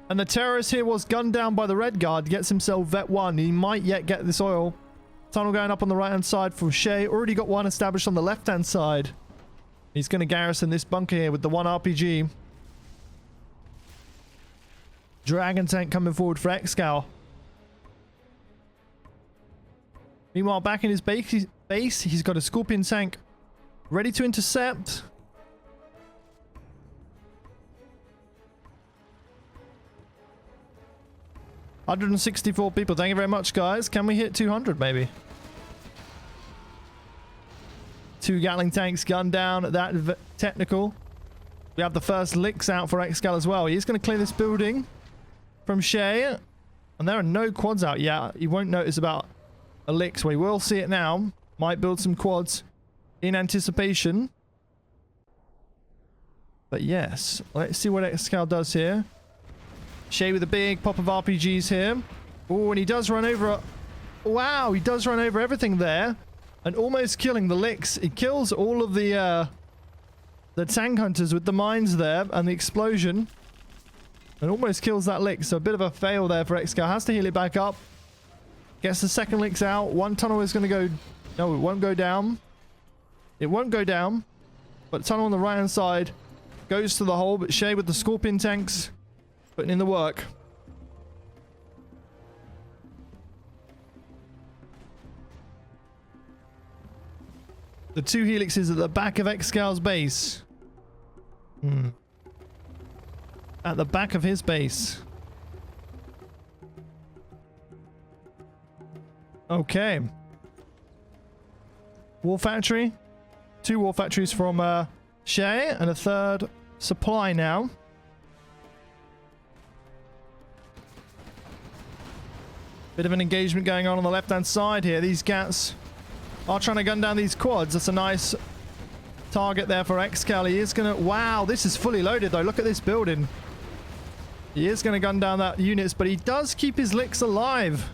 And the terrorist here was gunned down by the red guard. Gets himself vet 1. He might yet get this oil. Tunnel going up on the right-hand side for Shaye. Already got one established on the left-hand side. He's going to garrison this bunker here with the 1 RPG. Dragon tank coming forward for ExCaL. Meanwhile, back in his base, he's got a Scorpion tank ready to intercept. $164 people. Thank you very much, guys. Can we hit 200 maybe? 2 Gatling tanks gunned down. That technical. We have the first licks out for ExCaL as well. He's going to clear this building from Shaye. And there are no quads out yet. You won't notice about a lick, so we will see it now. Might build some quads in anticipation. But yes, let's see what ExCaL does here. Shaye with a big pop of RPGs here. Oh, and he does run over... Wow, he does run over everything there. And almost killing the licks. He kills all of the tank hunters with the mines there and the explosion. And almost kills that lick. So a bit of a fail there for ExCaL. Has to heal it back up. Gets the second licks out. One tunnel is going to go... No, it won't go down. It won't go down. But tunnel on the right-hand side goes to the hole. But Shaye with the Scorpion tanks putting in the work. The 2 helixes at the back of ExCaL's base. At the back of his base. Okay. War factory. 2 war factories from Shaye and a 3rd supply now. Bit of an engagement going on the left-hand side here. These Gats are trying to gun down these quads. That's a nice target there for ExCaL. He is going to... Wow, this is fully loaded though. Look at this building. He is going to gun down that units, but he does keep his licks alive.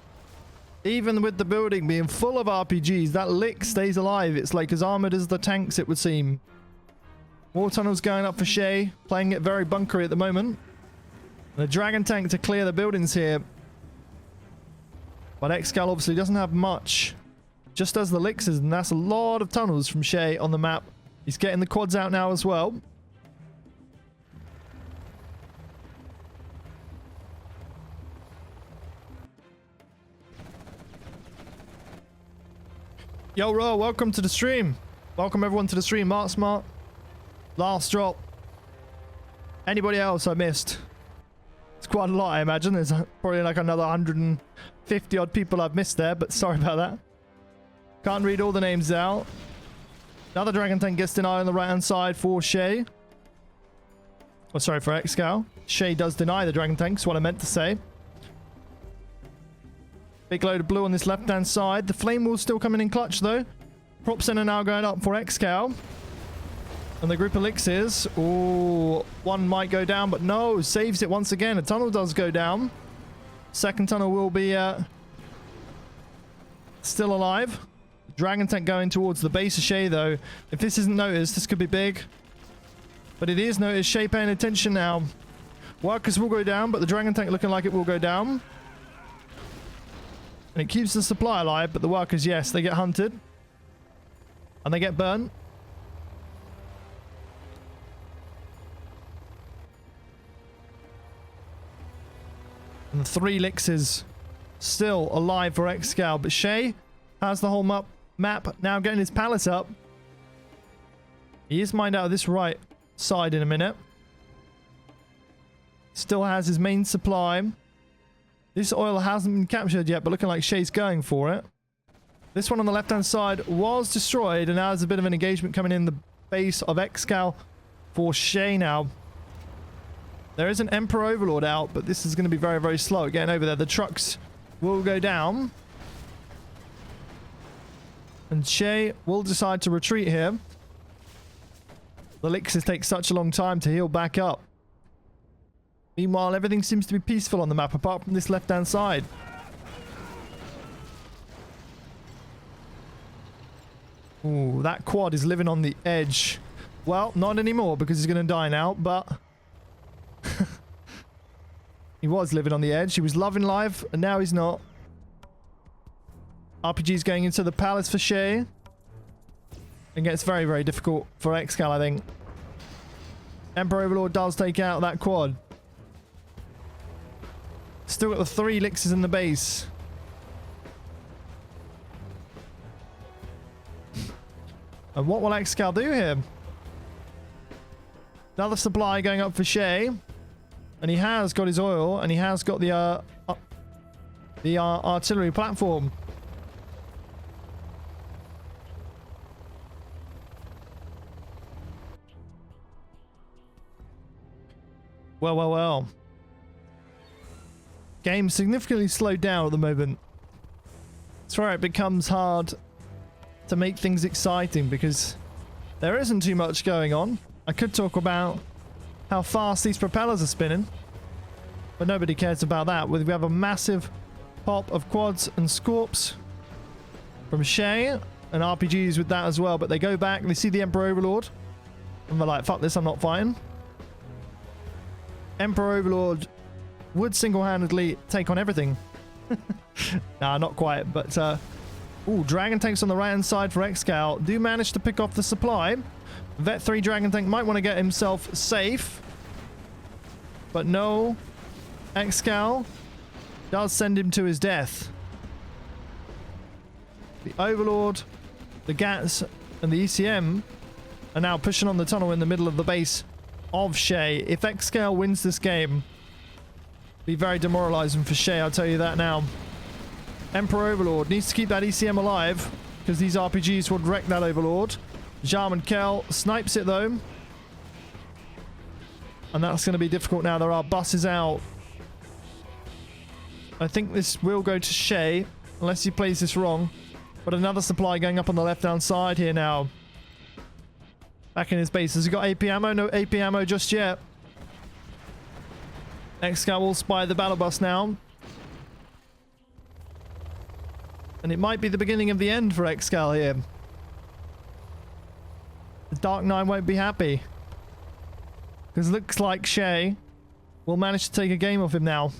Even with the building being full of RPGs, that lick stays alive. It's like as armored as the tanks, it would seem. More tunnels going up for Shaye, playing it very bunkery at the moment. And a dragon tank to clear the buildings here. But ExCaL obviously doesn't have much. Just as the licks is, and that's a lot of tunnels from Shaye on the map. He's getting the quads out now as well. Yo, Ro, welcome to the stream. Welcome everyone to the stream. Mark Smart. Last drop. Anybody else I missed? It's quite a lot, I imagine. There's probably like another 150 odd people I've missed there, but sorry about that. Can't read all the names out. Another dragon tank gets denied on the right hand side for Shaye. Oh, sorry, for ExCaL. Shaye does deny the dragon tank, is what I meant to say. Big load of blue on this left-hand side. The flame wall's still coming in clutch, though. Prop center now going up for ExCaL. And the group elixirs. Oh, one might go down, but no. Saves it once again. A tunnel does go down. Second tunnel will be still alive. Dragon tank going towards the base of Shaye, though. If this isn't noticed, this could be big. But it is noticed. Shaye paying attention now. Workers will go down, but the dragon tank looking like it will go down. And it keeps the supply alive, but the workers, yes, they get hunted. And they get burnt. And the 3 licks is still alive for ExCaL, but Shaye has the whole map now getting his pallets up. He is mined out of this right side in a minute. Still has his main supply. This oil hasn't been captured yet, but looking like Shaye's going for it. This one on the left-hand side was destroyed, and now there's a bit of an engagement coming in the base of ExCaL for Shaye now. There is an Emperor Overlord out, but this is going to be very, very slow at getting over there. The trucks will go down. And Shaye will decide to retreat here. The elixirs take such a long time to heal back up. Meanwhile, everything seems to be peaceful on the map, apart from this left-hand side. Ooh, that quad is living on the edge. Well, not anymore, because he's going to die now, but... He was living on the edge. He was loving life, and now he's not. RPG's going into the palace for Shaye. It gets very, very difficult for ExCaL, I think. Emperor Overlord does take out that quad. Still got the 3 elixirs in the base. And what will ExCaL do here? Another supply going up for Shaye. And he has got his oil, and he has got the artillery platform. Well, well, well. Game significantly slowed down at the moment. That's where it becomes hard to make things exciting, because there isn't too much going on. I could talk about how fast these propellers are spinning, but nobody cares about that. We have a massive pop of quads and scorps from Shaye, and RPGs with that as well, but they go back, they see the Emperor Overlord, and they're like, fuck this, I'm not fighting. Emperor Overlord would single-handedly take on everything. Nah, not quite, but ooh, Dragon Tanks on the right-hand side for ExCaL do manage to pick off the supply. Vet 3 Dragon Tank might want to get himself safe, but no, ExCaL does send him to his death. The Overlord, the Gats, and the ECM are now pushing on the tunnel in the middle of the base of Shaye. If ExCaL wins this game, be very demoralizing for Shaye, I'll tell you that now. Emperor Overlord needs to keep that ECM alive, because these RPGs would wreck that Overlord. Jarman Kel snipes it though, and that's going to be difficult now. There are buses out. I think this will go to Shaye, unless he plays this wrong. But another supply going up on the left-hand side here now. Back in his base. Has he got AP ammo? No AP ammo just yet. ExCaL will spy the battle bus now. And it might be the beginning of the end for ExCaL here. The Dark Knight won't be happy, because it looks like Shaye will manage to take a game off him now.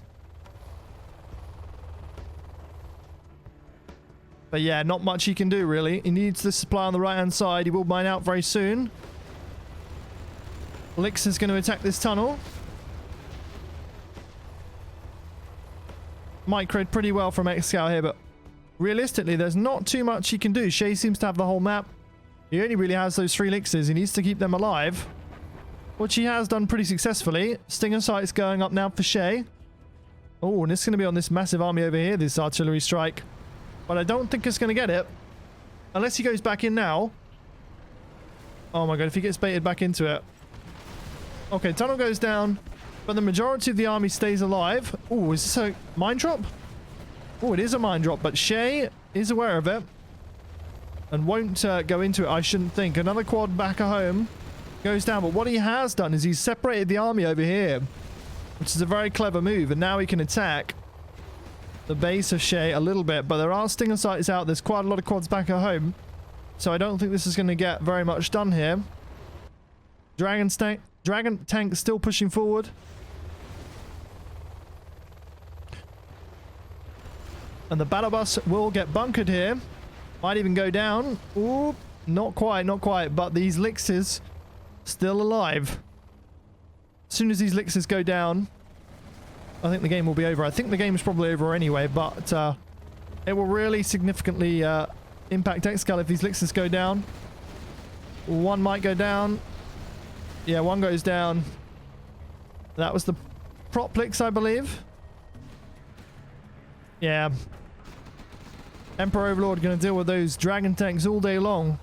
But yeah, not much he can do really. He needs the supply on the right hand side. He will mine out very soon. Lix is going to attack this tunnel. Microed pretty well from ExCaL here, but realistically there's not too much he can do. Shaye seems to have the whole map. He only really has those 3 elixirs. He needs to keep them alive, which he has done pretty successfully. Stinger sights going up now for Shaye. Oh, and it's going to be on this massive army over here, this artillery strike. But I don't think it's going to get it, unless he goes back in now. Oh my god, if he gets baited back into it. Okay, tunnel goes down, but the majority of the army stays alive. Oh, is this a mine drop? Oh, it is a mine drop, but Shaye is aware of it and won't go into it, I shouldn't think. Another quad back at home goes down, but what he has done is he's separated the army over here, which is a very clever move, and now he can attack the base of Shaye a little bit. But there are stinger sights out. There's quite a lot of quads back at home, so I don't think this is going to get very much done here. Dragon tank still pushing forward. And the battle bus will get bunkered here. Might even go down. Ooh, not quite, not quite. But these elixirs still alive. As soon as these elixirs go down, I think the game will be over. I think the game is probably over anyway, but it will really significantly impact ExCaL if these elixirs go down. One might go down. Yeah, one goes down. That was the prop elixir, I believe. Yeah. Emperor Overlord going to deal with those dragon tanks all day long.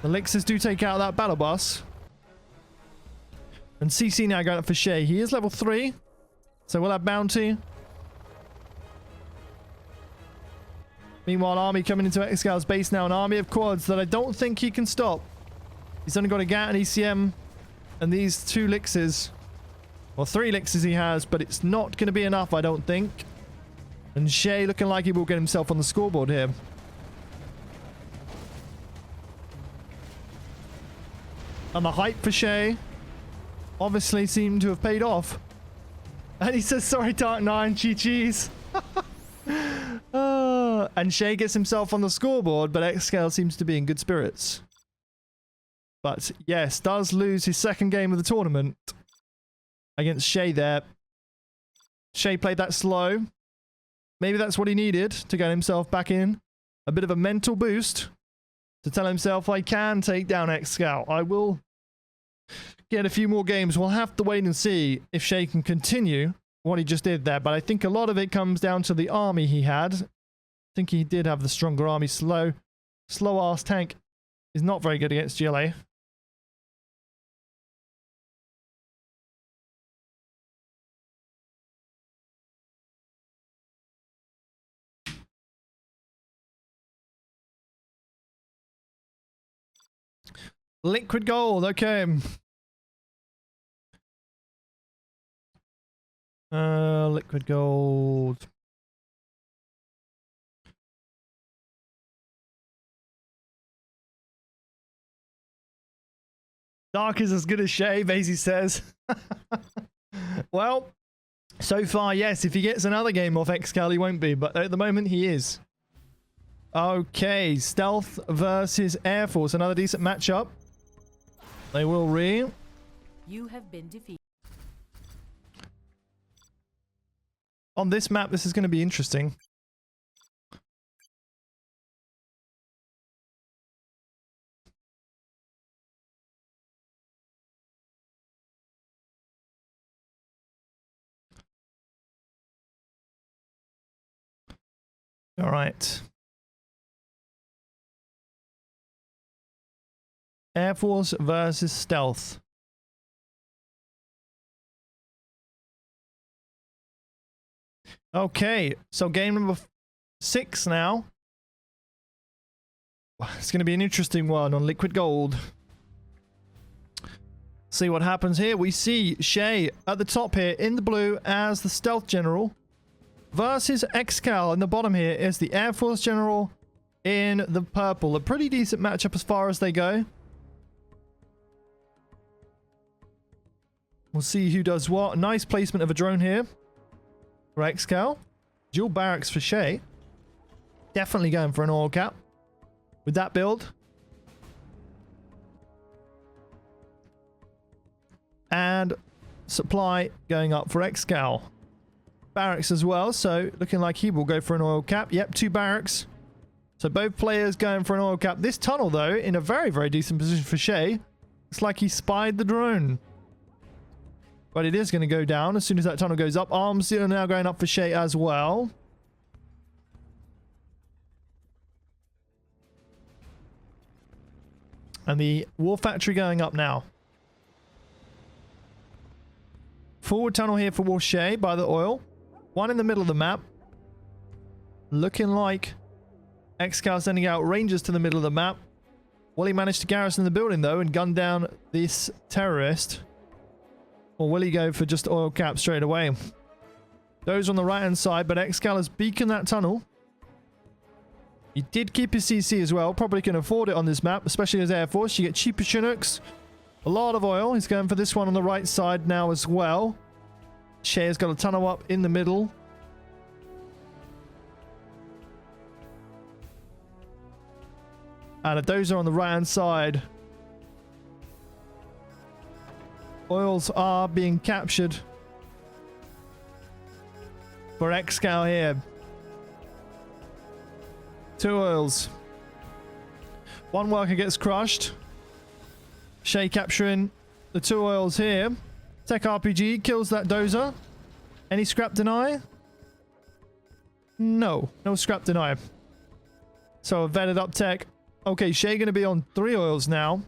The elixirs do take out that battle bus. And CC now going up for Shaye. He is level 3, so we'll have bounty. Meanwhile, army coming into ExCal's base now. An army of quads that I don't think he can stop. He's only got a GAT and ECM and these 2 elixirs. Well, 3 elixirs he has, but it's not going to be enough, I don't think. And Shaye looking like he will get himself on the scoreboard here. And the hype for Shaye obviously seemed to have paid off. And he says, sorry, Dark Nine, GG's. And Shaye gets himself on the scoreboard, but ExCaL seems to be in good spirits. But yes, does lose his second game of the tournament against Shaye there. Shaye played that slow. Maybe that's what he needed to get himself back in. A bit of a mental boost to tell himself, I can take down ExCaL. I will get a few more games. We'll have to wait and see if Shaye can continue what he just did there. But I think a lot of it comes down to the army he had. I think he did have the stronger army. Slow-ass tank is not very good against GLA. Liquid gold, okay. Liquid gold. Dark is as good as Shaye, Basie says. Well, so far, yes. If he gets another game off ExCaL, he won't be, but at the moment he is. Okay, Stealth versus Air Force, another decent matchup. They will re. You have been defeated. On this map, this is going to be interesting. All right. Air Force versus Stealth. Okay, so game number 6 now. It's going to be an interesting one on Liquid Gold. See what happens here. We see Shaye at the top here in the blue as the Stealth General versus ExCaL in the bottom here is the Air Force General in the purple. A pretty decent matchup as far as they go. We'll see who does what. Nice placement of a drone here for ExCaL. Dual barracks for Shaye. Definitely going for an oil cap with that build. And supply going up for ExCaL. Barracks as well, so looking like he will go for an oil cap. Yep, 2 barracks. So both players going for an oil cap. This tunnel, though, in a very, very decent position for Shaye. It's like he spied the drone. But it is going to go down as soon as that tunnel goes up. Arms are now going up for Shaye as well. And the war factory going up now. Forward tunnel here for Shaye by the oil. One in the middle of the map. Looking like ExCaL sending out rangers to the middle of the map. Will he manage to garrison the building, though, and gun down this terrorist? Or will he go for just oil cap straight away? Those on the right-hand side, but ExCaL has beaconed that tunnel. He did keep his CC as well. Probably can afford it on this map, especially as Air Force. You get cheaper Chinooks. A lot of oil. He's going for this one on the right side now as well. Shaye's got a tunnel up in the middle. And a dozer on the right-hand side. Oils are being captured for ExCaL here. 2 oils. 1 worker gets crushed. Shaye capturing the 2 oils here. Tech RPG kills that dozer. Any scrap deny? No. No scrap deny. So a vetted up tech. Okay, Shaye going to be on 3 oils now.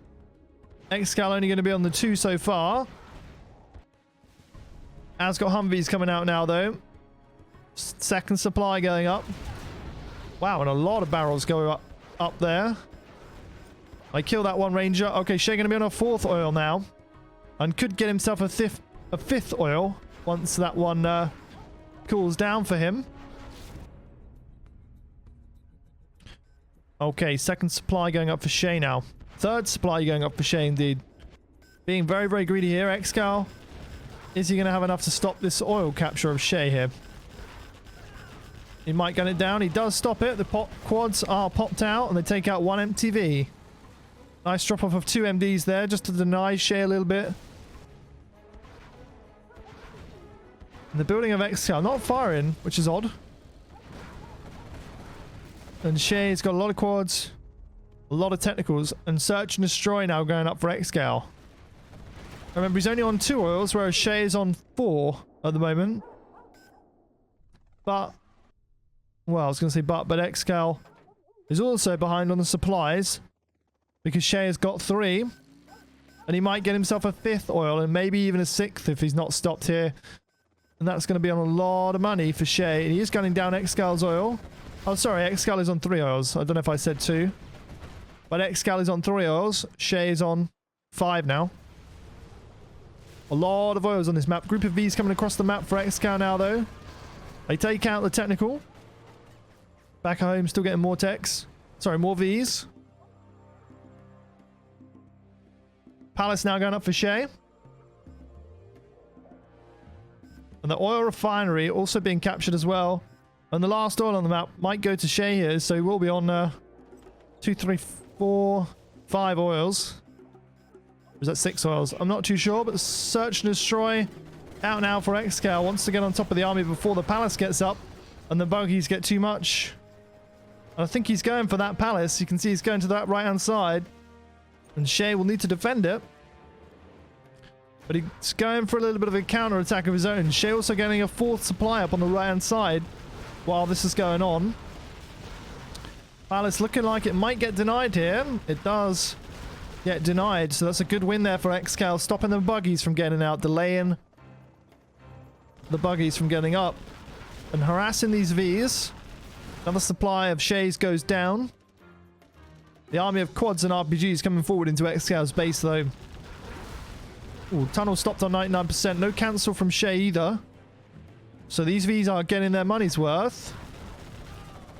ExCaL only going to be on the 2 so far. Has got Humvees coming out now, though. Second supply going up. Wow, and a lot of barrels go up there. I kill that one ranger. Okay, Shaye going to be on a 4th oil now. And could get himself a 5th oil once that one cools down for him. Okay, second supply going up for Shaye now. 3rd supply going up for Shaye indeed. Being very, very greedy here. ExCaL. Is he going to have enough to stop this oil capture of Shaye here? He might gun it down. He does stop it. The quads are popped out and they take out one MTV. Nice drop off of 2 MDs there just to deny Shaye a little bit. And the building of ExCaL not firing, which is odd. And Shaye's got a lot of quads, a lot of technicals, and search and destroy now going up for ExCaL. Remember, he's only on 2 oils, whereas Shaye is on 4 at the moment. But, well, I was going to say but ExCaL is also behind on the supplies because Shaye has got 3. And he might get himself a 5th oil and maybe even a 6th if he's not stopped here. And that's going to be on a lot of money for Shaye. And he is gunning down ExCaL's oil. Oh, sorry, ExCaL is on 3 oils. I don't know if I said 2. But ExCaL is on 3 oils. Shaye is on 5 now. A lot of oils on this map. Group of Vs coming across the map for ExCaL now, though. They take out the technical. Back at home, still getting more techs. Sorry, more Vs. Palace now going up for Shaye. And the oil refinery also being captured as well. And the last oil on the map might go to Shaye here, so he will be on 2, 3, 4, 5 oils. Or is that 6 oils? I'm not too sure, but search and destroy out now for ExCaL. Wants to get on top of the army before the palace gets up and the buggies get too much. And I think he's going for that palace. You can see he's going to that right-hand side. And Shaye will need to defend it. But he's going for a little bit of a counter-attack of his own. Shaye also getting a 4th supply up on the right-hand side while this is going on. Palace looking like it might get denied here. It does get denied, so that's a good win there for ExCaL, stopping the buggies from getting out, delaying the buggies from getting up, and harassing these Vs. Another supply of Shays goes down. The army of quads and RPGs coming forward into ExCaL's base, though. Ooh, tunnel stopped on 99%. No cancel from Shaye either. So these Vs are getting their money's worth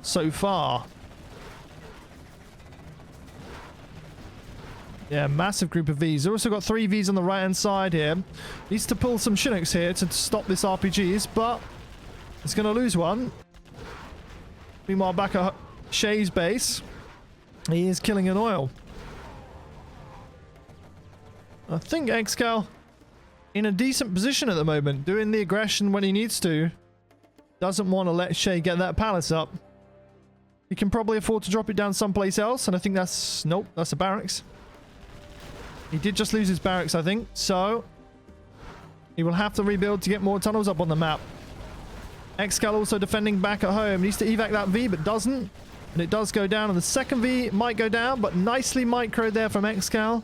so far. Yeah, massive group of Vs. They've also got 3 Vs on the right-hand side here. Needs to pull some Chinooks here to stop this RPGs, but it's going to lose one. Meanwhile, back at Shaye's base, he is killing an oil. I think ExCaL in a decent position at the moment, doing the aggression when he needs to. Doesn't want to let Shaye get that palace up. He can probably afford to drop it down someplace else, and I think that's... Nope, that's a barracks. He did just lose his barracks, I think, so he will have to rebuild to get more tunnels up on the map. ExCaL also defending back at home. Needs to evac that V, but doesn't. And it does go down, and the second V might go down, but nicely micro there from ExCaL.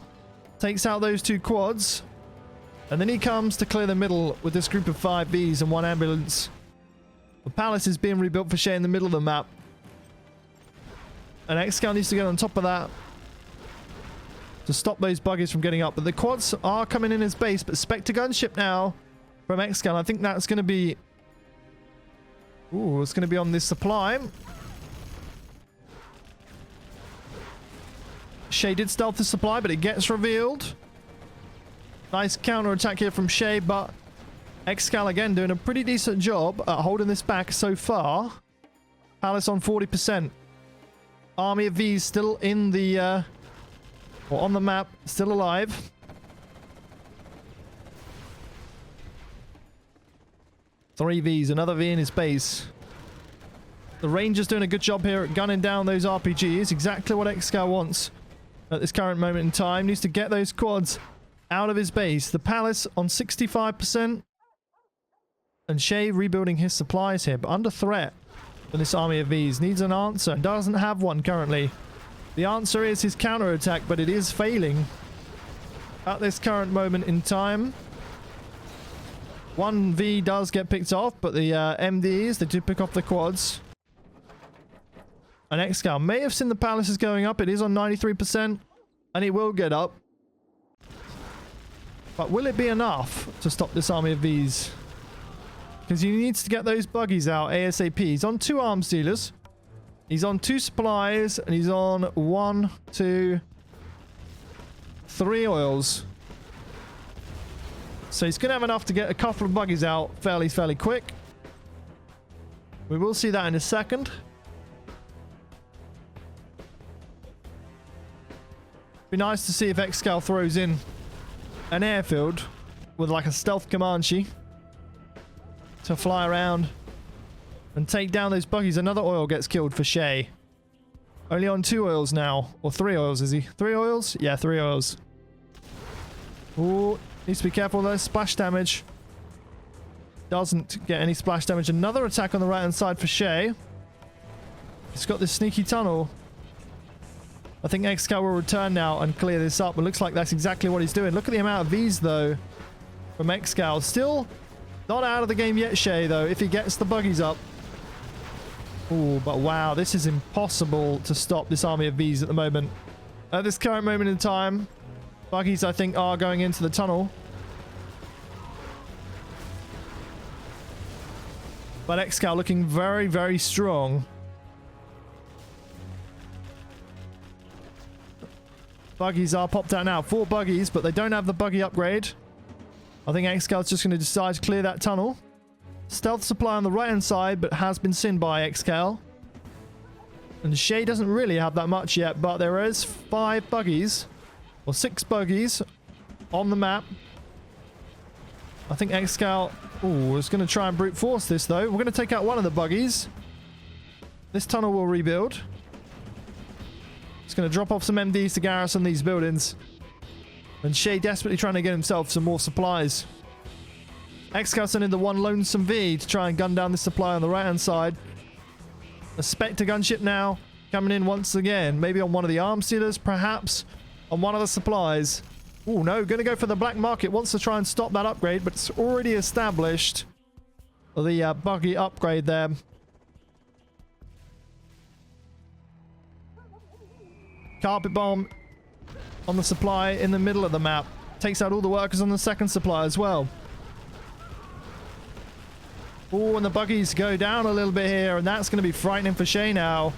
Takes out those 2 quads. And then he comes to clear the middle with this group of 5 Vs and 1 ambulance. The palace is being rebuilt for Shaye in the middle of the map. And ExCaL needs to get on top of that to stop those buggies from getting up. But the quads are coming in his base, but Spectre gunship now from ExCaL. I think that's going to be... Ooh, it's going to be on this supply. Shaye did stealth the supply, but it gets revealed. Nice counter attack here from Shaye, but ExCaL again doing a pretty decent job at holding this back so far. Palace on 40%. Army of V's still in the... or on the map, still alive. Three Vs, another V in his base. The Ranger's doing a good job here at gunning down those RPGs. Exactly what ExCaL wants at this current moment in time. Needs to get those quads out of his base. The Palace on 65%. And Shaye rebuilding his supplies here, but under threat from this army of Vs. Needs an answer. Doesn't have one currently. The answer is his counterattack, but it is failing at this current moment in time. One V does get picked off, but the MDs, they do pick off the quads. And ExCaL may have seen the palaces going up. It is on 93%, and it will get up. But will it be enough to stop this army of Vs? Because he needs to get those buggies out ASAP. He's on 2 arms dealers. He's on 2 supplies, and he's on 1, 2, 3 oils. So he's going to have enough to get a couple of buggies out fairly quick. We will see that in a second. Be nice to see if ExCaL throws in an airfield with like a stealth Comanche to fly around and take down those buggies. Another oil gets killed for Shaye. Only on 2 oils now. Or 3 oils, is he? 3 oils? Yeah, 3 oils. Ooh, needs to be careful though. Splash damage. Doesn't get any splash damage. Another attack on the right hand side for Shaye. He's got this sneaky tunnel. I think ExCaL will return now and clear this up. It looks like that's exactly what he's doing. Look at the amount of V's though from ExCaL. Still not out of the game yet, Shaye, though, if he gets the buggies up. Ooh, but wow, this is impossible to stop this army of V's at the moment. At this current moment in time, buggies, I think, are going into the tunnel. But ExCaL looking very strong. Buggies are popped out now. 4 buggies, but they don't have the buggy upgrade. I think ExCal's just going to decide to clear that tunnel. Stealth supply on the right-hand side, but has been seen by ExCaL. And Shaye doesn't really have that much yet, but there is 5 buggies, or 6 buggies, on the map. I think ExCaL is going to try and brute force this, though. We're going to take out one of the buggies. This tunnel will rebuild. It's going to drop off some MDs to garrison these buildings. And Shaye desperately trying to get himself some more supplies. ExCaL sending the one lonesome V to try and gun down this supply on the right-hand side. A Spectre gunship now coming in once again. Maybe on one of the arms sealers, perhaps on one of the supplies. Oh no, going to go for the black market. Wants to try and stop that upgrade, but it's already established the buggy upgrade there. Carpet bomb on the supply in the middle of the map. Takes out all the workers on the second supply as well. Oh, and the buggies go down a little bit here, and that's going to be frightening for Shaye now.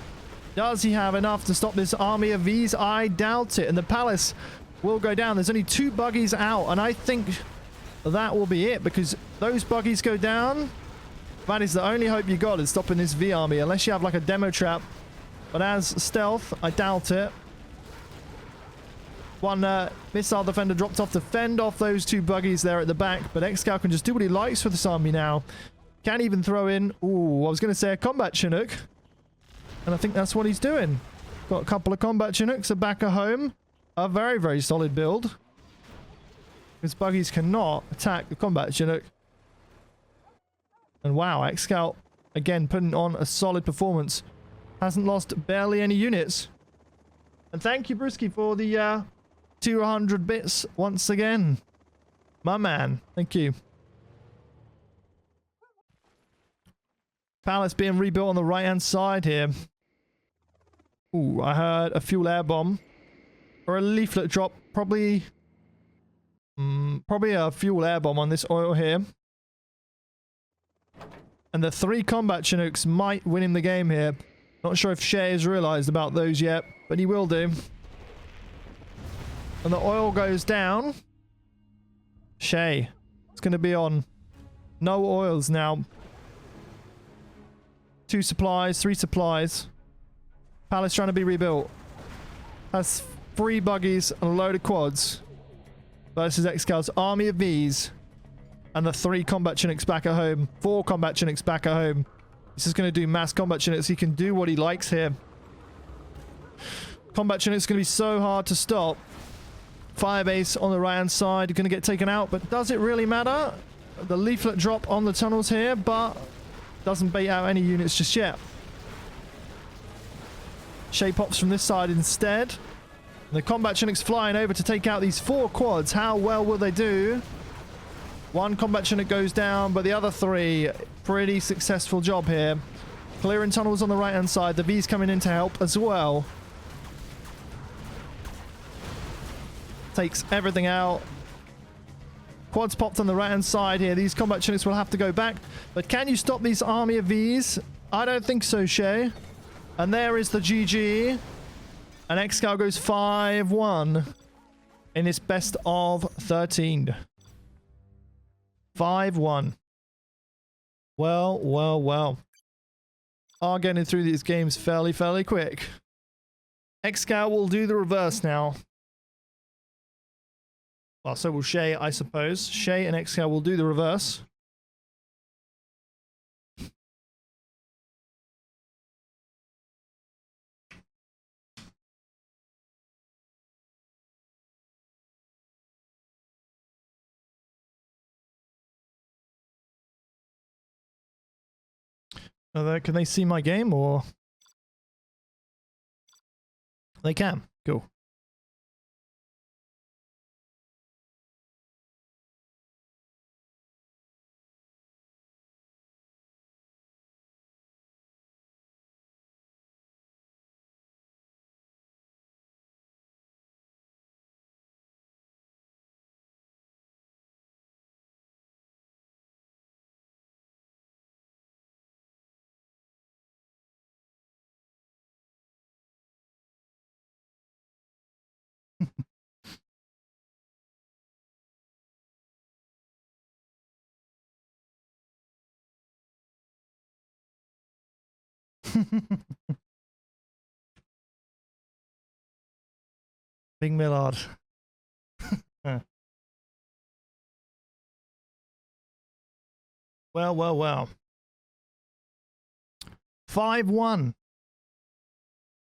Does he have enough to stop this army of V's? I doubt it. And the palace will go down. There's only 2 buggies out, and I think that will be it, because those buggies go down. That is the only hope you got, is stopping this V army, unless you have like a demo trap. But as stealth, I doubt it. One missile defender dropped off to fend off those 2 buggies there at the back, but ExCaL can just do what he likes with this army now. Can't even throw in, I was going to say a combat Chinook. And I think that's what he's doing. Got a couple of combat Chinooks back at home. A very solid build. Because buggies cannot attack the combat Chinook. And wow, ExCaL again putting on a solid performance. Hasn't lost barely any units. And thank you, Brewski, for the 200 bits once again. My man, thank you. Palace being rebuilt on the right-hand side here. Ooh, I heard a fuel air bomb. Or a leaflet drop. Probably a fuel air bomb on this oil here. And the 3 combat Chinooks might win him the game here. Not sure if Shaye has realized about those yet, but he will do. And the oil goes down. Shaye. It's going to be on no oils now. 2 supplies, 3 supplies. Palace trying to be rebuilt. Has 3 buggies and a load of quads. Versus ExCal's army of V's. And the 3 combat Chinooks back at home. 4 combat Chinooks back at home. This is going to do mass combat Chinooks. He can do what he likes here. Combat Chinooks going to be so hard to stop. Firebase on the right hand side. Going to get taken out. But does it really matter? The leaflet drop on the tunnels here. But doesn't bait out any units just yet. Shaye pops from this side instead. And the combat Chinooks flying over to take out these 4 quads. How well will they do? 1 combat Chinook goes down, but the other 3, pretty successful job here. Clearing tunnels on the right hand side. The V's coming in to help as well. Takes everything out. Quads popped on the right hand side here. These combat Chinooks will have to go back. But can you stop these army of V's? I don't think so, Shaye. And there is the GG. And ExCaL goes 5-1 in this best of 13. 5-1. Well, well, well. Are getting through these games fairly quick. ExCaL will do the reverse now. Well, so will Shaye, I suppose. Shaye and ExCaL will do the reverse. Can they see my game, or? They can. Cool. Big Millard. Well, well, well. 5-1.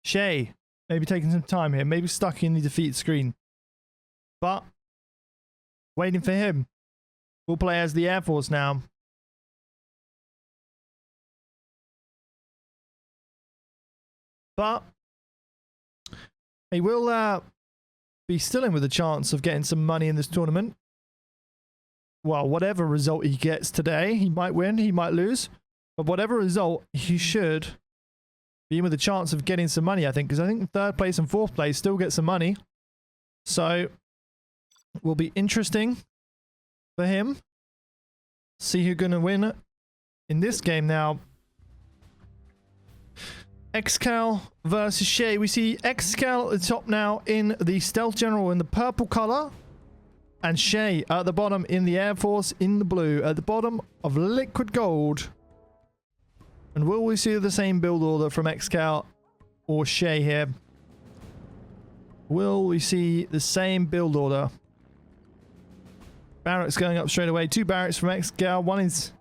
Shaye, maybe taking some time here. Maybe stuck in the defeat screen. But, waiting for him. We'll play as the Air Force now. But, he will be still in with a chance of getting some money in this tournament. Well, whatever result he gets today, he might win, he might lose. But whatever result, he should be in with a chance of getting some money, I think. Because I think third place and fourth place still get some money. So, it will be interesting for him. See who's going to win in this game now. ExCaL versus Shaye. We see ExCaL at the top now in the Stealth General in the purple color. And Shaye at the bottom in the Air Force in the blue. At the bottom of liquid gold. And will we see the same build order from ExCaL or Shaye here? Will we see the same build order? Barracks going up straight away. 2 barracks from ExCaL. One is...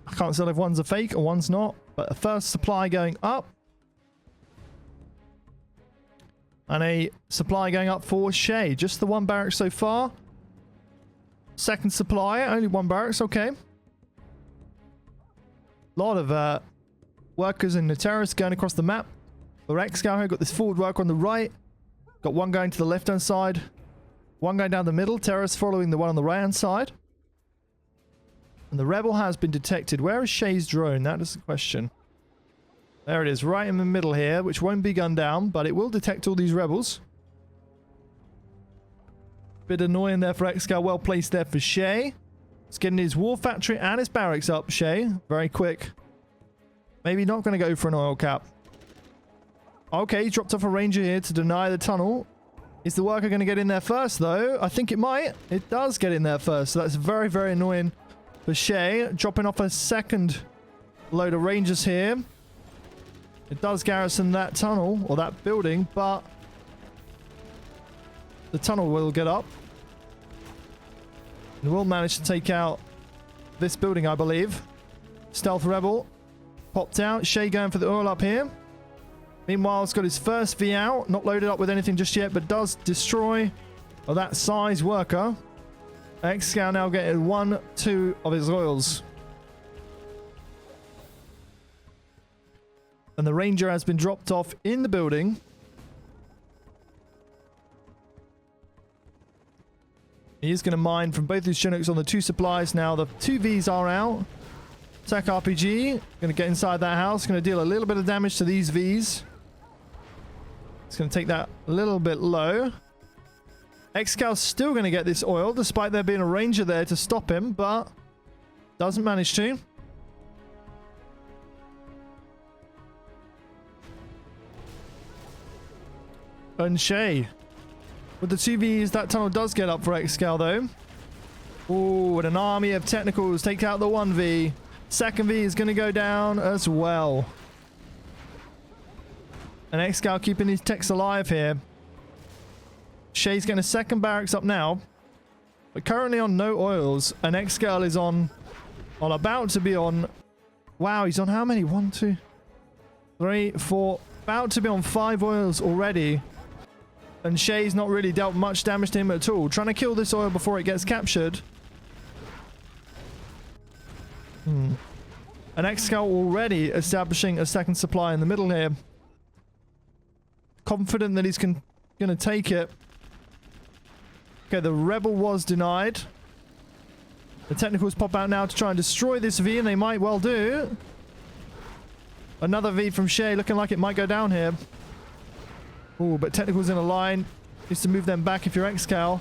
I can't tell if one's a fake or one's not. But a first supply going up. And a supply going up for Shaye. Just the 1 barrack so far. Second supply. Only 1 barracks. Okay. Lot of workers and the terrorists going across the map. For ExCaL here, got this forward worker on the right. Got one going to the left-hand side. One going down the middle. Terrorists following the one on the right-hand side. And the rebel has been detected. Where is Shaye's drone? That is the question. There it is, right in the middle here, which won't be gunned down, but it will detect all these rebels. Bit annoying there for ExCaL. Well placed there for Shaye. It's getting his war factory and his barracks up, Shaye. Very quick. Maybe not going to go for an oil cap. Okay, he dropped off a ranger here to deny the tunnel. Is the worker going to get in there first, though? I think it might. It does get in there first, so that's very annoying for Shaye. Dropping off a second load of rangers here. It does garrison that tunnel, or that building, but the tunnel will get up. And will manage to take out this building, I believe. Stealth Rebel popped out. Shaye going for the oil up here. Meanwhile, it's got his first V out. Not loaded up with anything just yet, but does destroy that size worker. ExCaL now getting 1-2 of his oils. And the ranger has been dropped off in the building. He is going to mine from both his Chinooks on the 2 supplies now. The 2 Vs are out. Attack RPG. Going to get inside that house. Going to deal a little bit of damage to these Vs. It's going to take that a little bit low. ExCal's still going to get this oil, despite there being a ranger there to stop him, but doesn't manage to. And Shaye. With the 2 Vs, that tunnel does get up for ExCaL, though. Oh, and an army of technicals take out the 1v. Second V is going to go down as well. And ExCaL keeping his techs alive here. Shaye's getting a second barracks up now. But currently on no oils. And ExCaL is on about to be on... Wow, he's on how many? 1, 2, 3, 4... About to be on 5 oils already. And Shaye's not really dealt much damage to him at all. Trying to kill this oil before it gets captured. And ExCaL already establishing a second supply in the middle here. Confident that he's going to take it. Okay, the rebel was denied. The technicals pop out now to try and destroy this V, and they might well do. Another V from Shaye looking like it might go down here. Oh, but technicals in a line. Needs to move them back if you're ExCaL.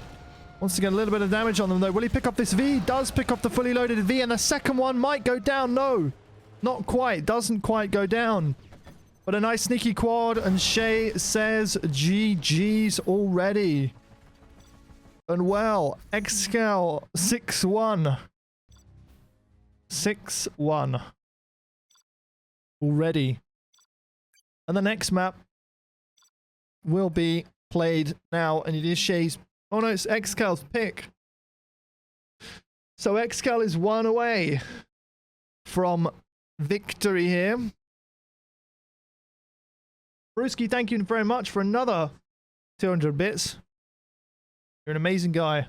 Wants to get a little bit of damage on them though. Will he pick up this V? Does pick up the fully loaded V, and the second one might go down. No, not quite. Doesn't quite go down. But a nice sneaky quad, and Shaye says GG's already. And well, ExCaL 6-1. 6-1. Already. And the next map will be played now, and it is Shaye's... Oh no, it's ExCal's pick. So ExCaL is 1 away from victory here. Brewski, thank you very much for another 200 bits. You're an amazing guy.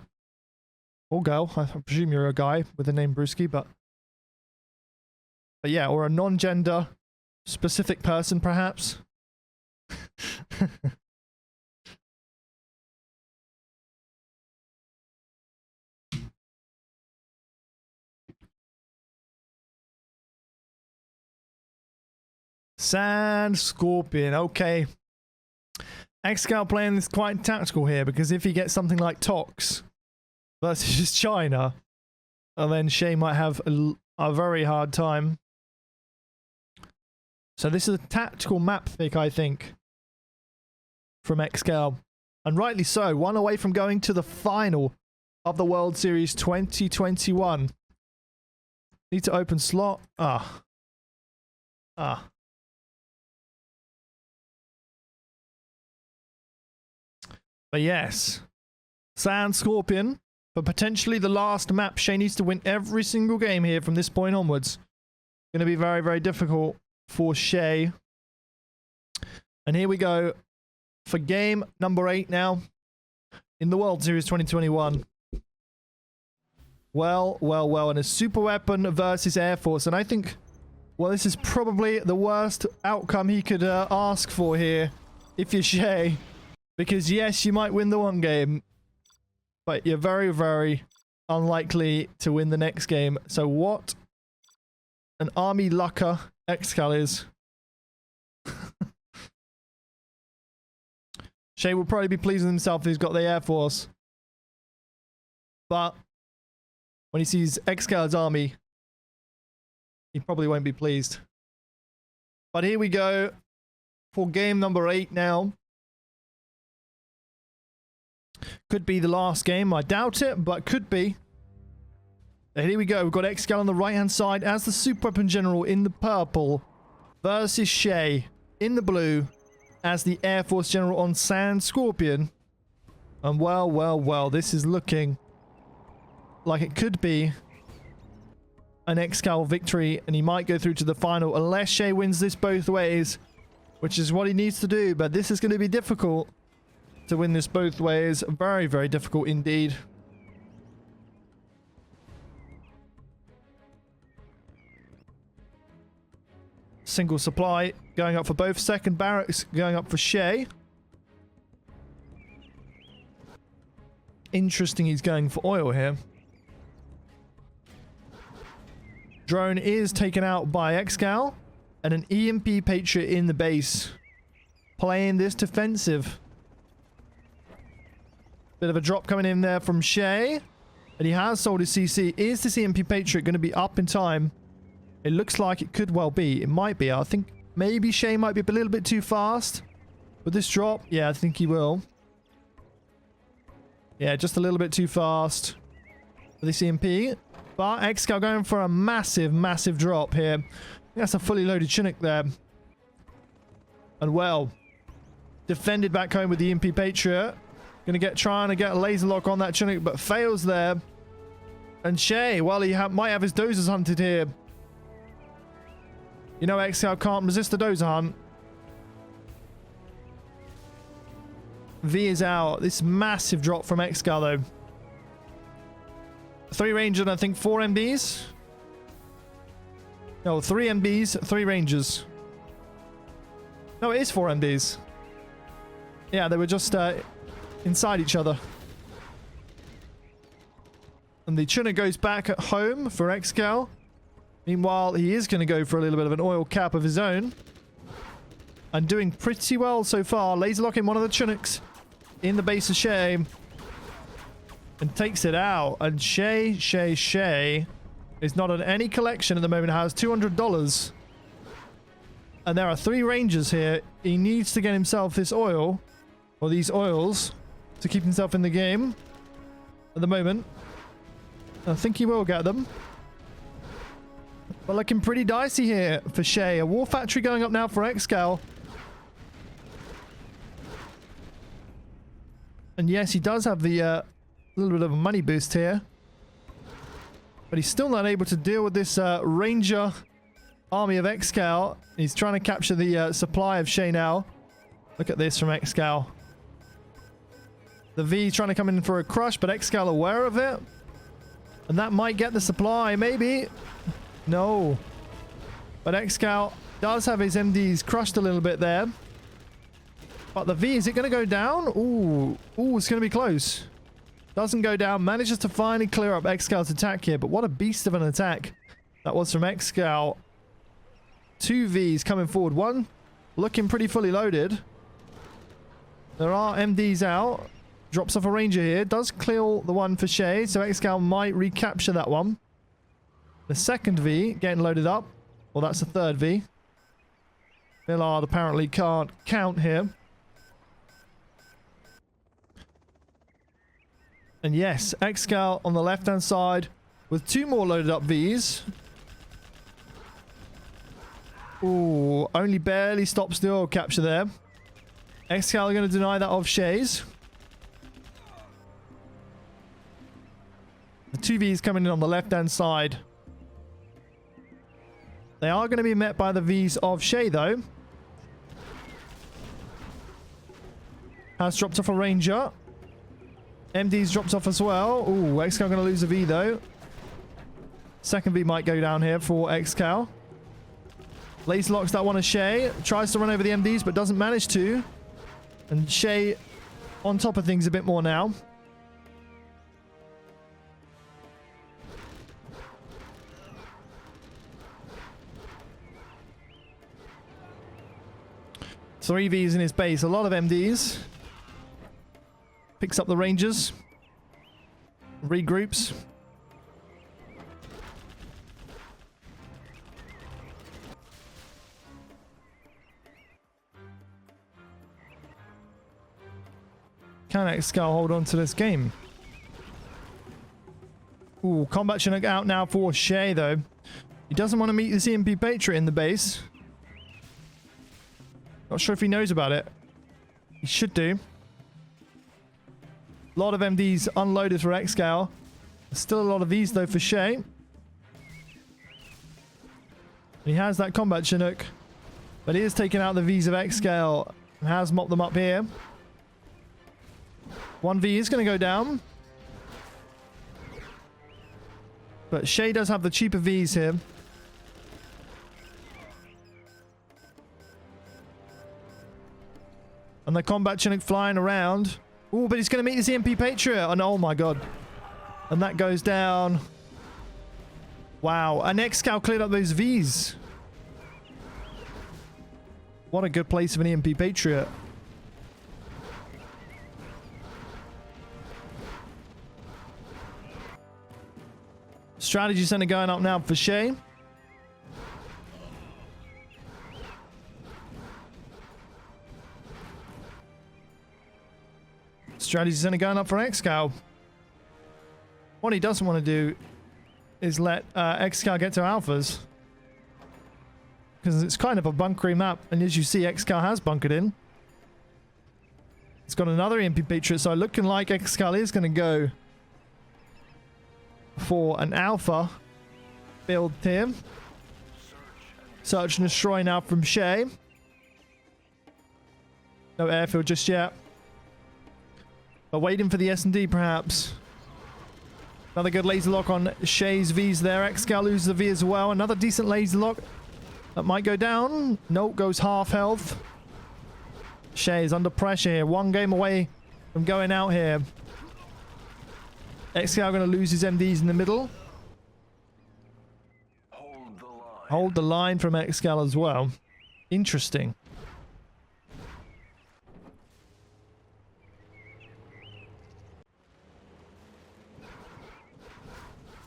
Or girl. I presume you're a guy with the name Brewski, but yeah, or a non-gender specific person perhaps. Sand Scorpion. Okay. ExCaL playing this quite tactical here, because if he gets something like Tox versus China, and then Shaye might have a very hard time. So this is a tactical map pick, I think, from ExCaL. And rightly so. 1 away from going to the final of the World Series 2021. Need to open slot. But yes, Sand Scorpion, for potentially the last map. Shaye needs to win every single game here from this point onwards. Going to be very, very difficult for Shaye. And here we go for game number 8 now in the World Series 2021. Well, and a super weapon versus Air Force. And I think, well, this is probably the worst outcome he could ask for here if you're Shaye. Because yes, you might win the one game, but you're very, very unlikely to win the next game. So what an army lucker ExCaL is. Shaye will probably be pleased with himself if he's got the Air Force. But when he sees ExCal's army, he probably won't be pleased. But here we go for game number 8 now. Could be the last game. I doubt it, but could be. And here we go. We've got ExCaL on the right-hand side as the Super Weapon General in the purple versus Shaye in the blue as the Air Force General on Sand Scorpion. And well, this is looking like it could be an ExCaL victory, and he might go through to the final unless Shaye wins this both ways, which is what he needs to do. But this is going to be difficult to win this both ways. Very, very difficult indeed. Single supply going up for both. Second barracks going up for Shaye. Interesting, he's going for oil here. Drone is taken out by ExCaL, and an EMP Patriot in the base. Playing this defensive. Bit of a drop coming in there from Shaye. And he has sold his CC. Is this EMP Patriot going to be up in time? It looks like it could well be. It might be. I think maybe Shaye might be a little bit too fast with this drop. Yeah, I think he will. Yeah, just a little bit too fast. for this EMP. But ExCaL going for a massive, massive drop here. I think that's a fully loaded Chinook there. And well, defended back home with the EMP Patriot. Trying to get a laser lock on that Chinook, but fails there. And Shaye, well, he might have his dozers hunted here. You know, ExCaL can't resist the dozer hunt. V is out. This massive drop from ExCaL though. 3 Rangers and I think 4 MBs. No, 3 MBs, 3 Rangers. No, it is 4 MBs. Yeah, they were just inside each other. And the Chinook goes back at home for ExCaL. Meanwhile, he is going to go for a little bit of an oil cap of his own. And doing pretty well so far. Laser locking one of the Chinooks in the base of Shaye. And takes it out. And Shaye is not on any collection at the moment. Has $200. And there are 3 Rangers here. He needs to get himself this oil. Or these oils. To keep himself in the game. At the moment. I think he will get them. But looking pretty dicey here for Shaye. A war factory going up now for ExCaL. And yes, he does have the little bit of a money boost here. But he's still not able to deal with this Ranger army of ExCaL. He's trying to capture the supply of Shaye now. Look at this from ExCaL. The V trying to come in for a crush, but ExCaL aware of it. And that might get the supply, maybe. No. But ExCaL does have his MDs crushed a little bit there. But the V, is it going to go down? Ooh, it's going to be close. Doesn't go down. Manages to finally clear up ExCal's attack here. But what a beast of an attack that was from ExCaL. 2 Vs coming forward. One looking pretty fully loaded. There are MDs out. Drops off a Ranger here. Does clear the one for Shaye. So ExCaL might recapture that one. The second V getting loaded up. Well, that's the third V. Millard apparently can't count here. And yes, ExCaL on the left-hand side with 2 more loaded up Vs. Ooh, only barely stops the oil capture there. ExCaL are going to deny that of Shaye's. The 2 Vs coming in on the left-hand side. They are going to be met by the Vs of Shaye, though. Has dropped off a Ranger. MD's dropped off as well. Ooh, ExCaL going to lose a V, though. Second V might go down here for ExCaL. Laser locks that one of Shaye. Tries to run over the MDs, but doesn't manage to. And Shaye on top of things a bit more now. Three Vs in his base. A lot of MDs. Picks up the Rangers. Regroups. Can ExCaL hold on to this game? Ooh, combat Chinook out now for Shaye, though. He doesn't want to meet the EMP Patriot in the base. Not sure if he knows about it. He should do. A lot of MDs unloaded for ExCaL. Still a lot of these, though, for Shaye. He has that combat Chinook. But he is taking out the Vs of ExCaL. And has mopped them up here. 1 V is going to go down. But Shaye does have the cheaper Vs here. And the combat Chinook flying around. Oh, but he's going to meet this EMP Patriot. And oh my god. And that goes down. Wow. And ExCaL cleared up those Vs. What a good place of an EMP Patriot. Strategy center going up now for Shaye. Strategy center going up for ExCaL. What he doesn't want to do is let ExCaL get to alphas. Because it's kind of a bunkery map. And as you see, ExCaL has bunkered in. It's got another EMP Patriot. So looking like ExCaL is going to go for an alpha build here. Search and destroy now from Shaye. No airfield just yet. But waiting for the S&D perhaps. Another good laser lock on Shaye's V's there. ExCaL loses the V as well. Another decent laser lock. That might go down. Nope, goes half health. Shaye is under pressure here. One game away from going out here. ExCaL going to lose his MDs in the middle. Hold the line from ExCaL as well. Interesting.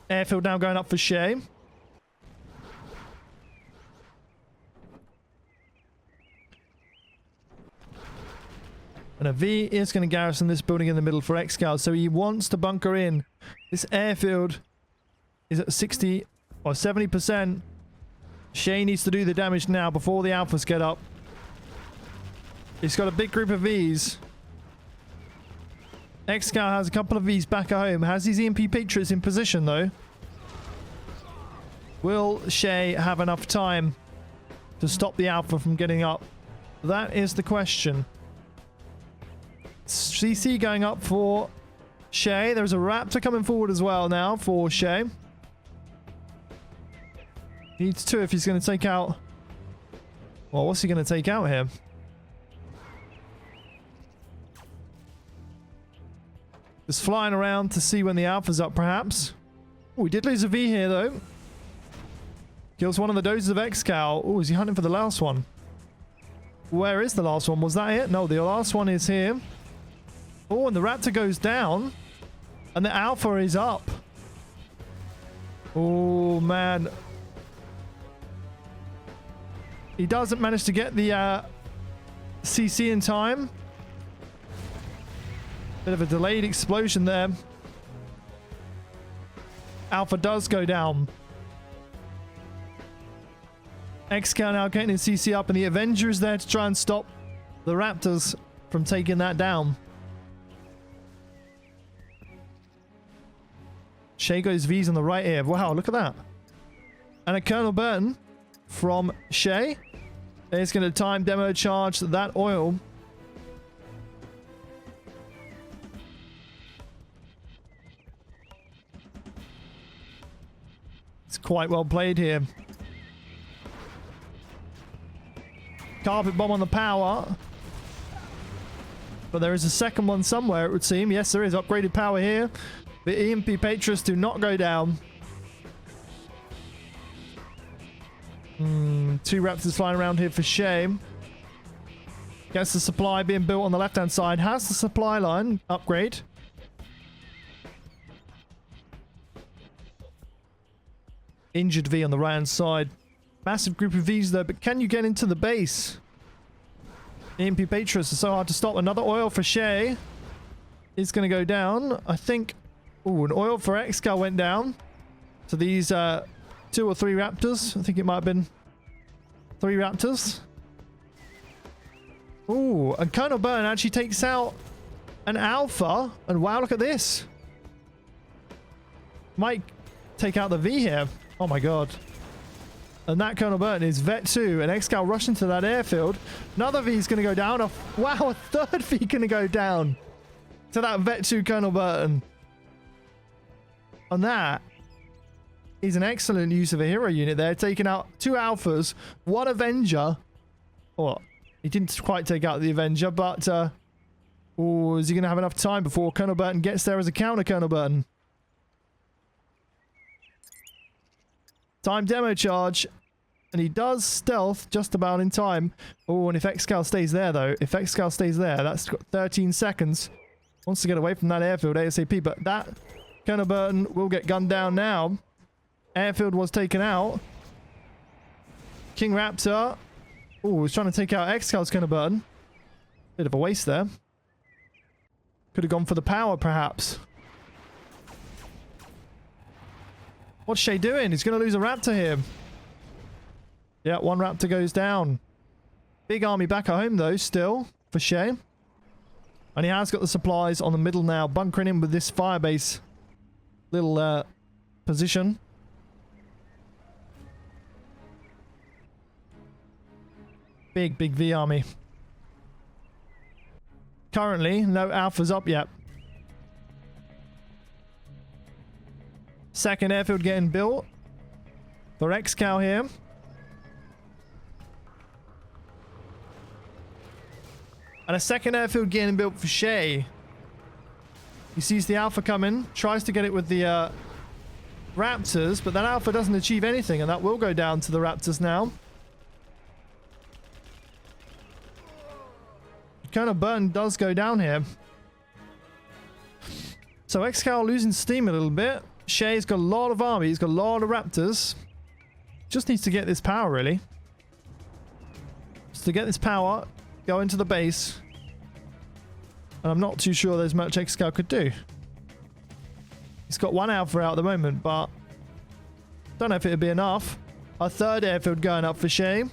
Airfield now going up for Shaye. And a V is going to garrison this building in the middle for ExCaL. So he wants to bunker in. This airfield is at 60 or 70%. Shaye needs to do the damage now before the alphas get up. He's got a big group of Vs. ExCaL has a couple of Vs back at home. Has his EMP Patriots in position though. Will Shaye have enough time to stop the alpha from getting up? That is the question. CC going up for Shaye. There's a Raptor coming forward as well now for Shaye. Needs 2 if he's going to take out... Well, what's he going to take out here? Just flying around to see when the alpha's up, perhaps. Oh, we did lose a V here, though. Kills one of the dozers of ExCaL. Oh, is he hunting for the last one? Where is the last one? Was that it? No, the last one is here. Oh, and the Raptor goes down. And the alpha is up. Oh, man. He doesn't manage to get the CC in time. Bit of a delayed explosion there. Alpha does go down. ExCaL now getting his CC up, and the Avenger is there to try and stop the Raptors from taking that down. Shaye goes V's on the right here. Wow, look at that. And a Colonel Burton from Shaye. It's going to time demo charge that oil. It's quite well played here. Carpet bomb on the power. But there is a second one somewhere, it would seem. Yes, there is upgraded power here. The EMP Patriots do not go down. 2 Raptors flying around here for Shaye. Gets the supply being built on the left-hand side. Has the supply line upgrade. Injured V on the right-hand side. Massive group of Vs though, but can you get into the base? EMP Patriots are so hard to stop. Another oil for Shaye is going to go down. I think... Ooh, an oil for ExCaL went down. So these 2 or 3 Raptors. I think it might have been 3 Raptors. Ooh, and Colonel Burn actually takes out an Alpha. And wow, look at this. Might take out the V here. Oh my god. And that Colonel Burton is Vet 2. And ExCaL rushing to that airfield. Another V is going to go down. Wow, a third V going to go down to that Vet 2 Colonel Burton. And that is an excellent use of a hero unit there. Taking out 2 Alphas, 1 Avenger. Well, he didn't quite take out the Avenger, but... oh, is he going to have enough time before Colonel Burton gets there as a counter Colonel Burton? Time demo charge. And he does stealth just about in time. Oh, and if ExCaL stays there, though. If ExCaL stays there, that's got 13 seconds. Wants to get away from that airfield ASAP. But that Colonel Burton will get gunned down now. Airfield was taken out. King Raptor. Oh, he's trying to take out ExCal's Colonel Burton. Bit of a waste there. Could have gone for the power, perhaps. What's Shaye doing? He's going to lose a raptor here. Yeah, one raptor goes down. Big army back at home, though, still, for Shaye. And he has got the supplies on the middle now, bunkering in with this firebase little position. Big V army. Currently, no alphas up yet. Second airfield getting built for ExCaL here. And a second airfield getting built for Shaye. He sees the alpha coming, tries to get it with the raptors, but that alpha doesn't achieve anything, and that will go down to the raptors now. Kind of burn does go down here. So ExCaL losing steam a little bit. Shaye's got a lot of army, he's got a lot of raptors. Just needs to get this power, really. Just to get this power, go into the base. And I'm not too sure there's much ExCaL could do. He's got one alpha out at the moment, but don't know if it'd be enough. A third airfield going up for Shaye.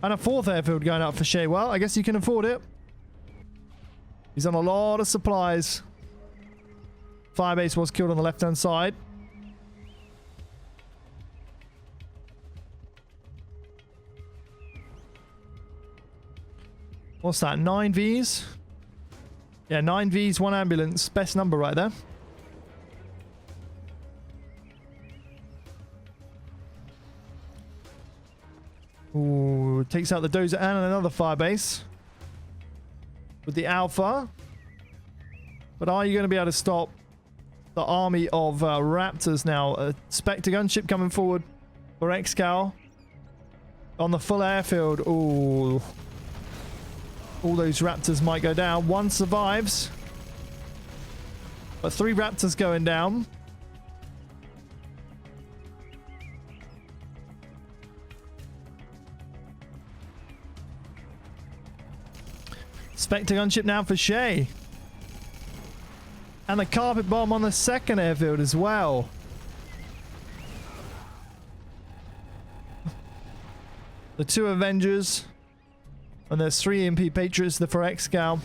And a fourth airfield going up for Shaye. Well, I guess you can afford it. He's on a lot of supplies. Firebase was killed on the left-hand side. What's that? 9 Vs? Yeah, 9 Vs, 1 ambulance. Best number right there. Ooh, takes out the dozer and another firebase. With the alpha. But are you going to be able to stop the army of raptors now? A Spectre gunship coming forward for ExCaL. On the full airfield. Ooh. All those raptors might go down. One survives. But 3 raptors going down. Spectre gunship now for Shaye. And the carpet bomb on the second airfield as well. The 2 Avengers. And there's 3 EMP Patriots for ExCaL.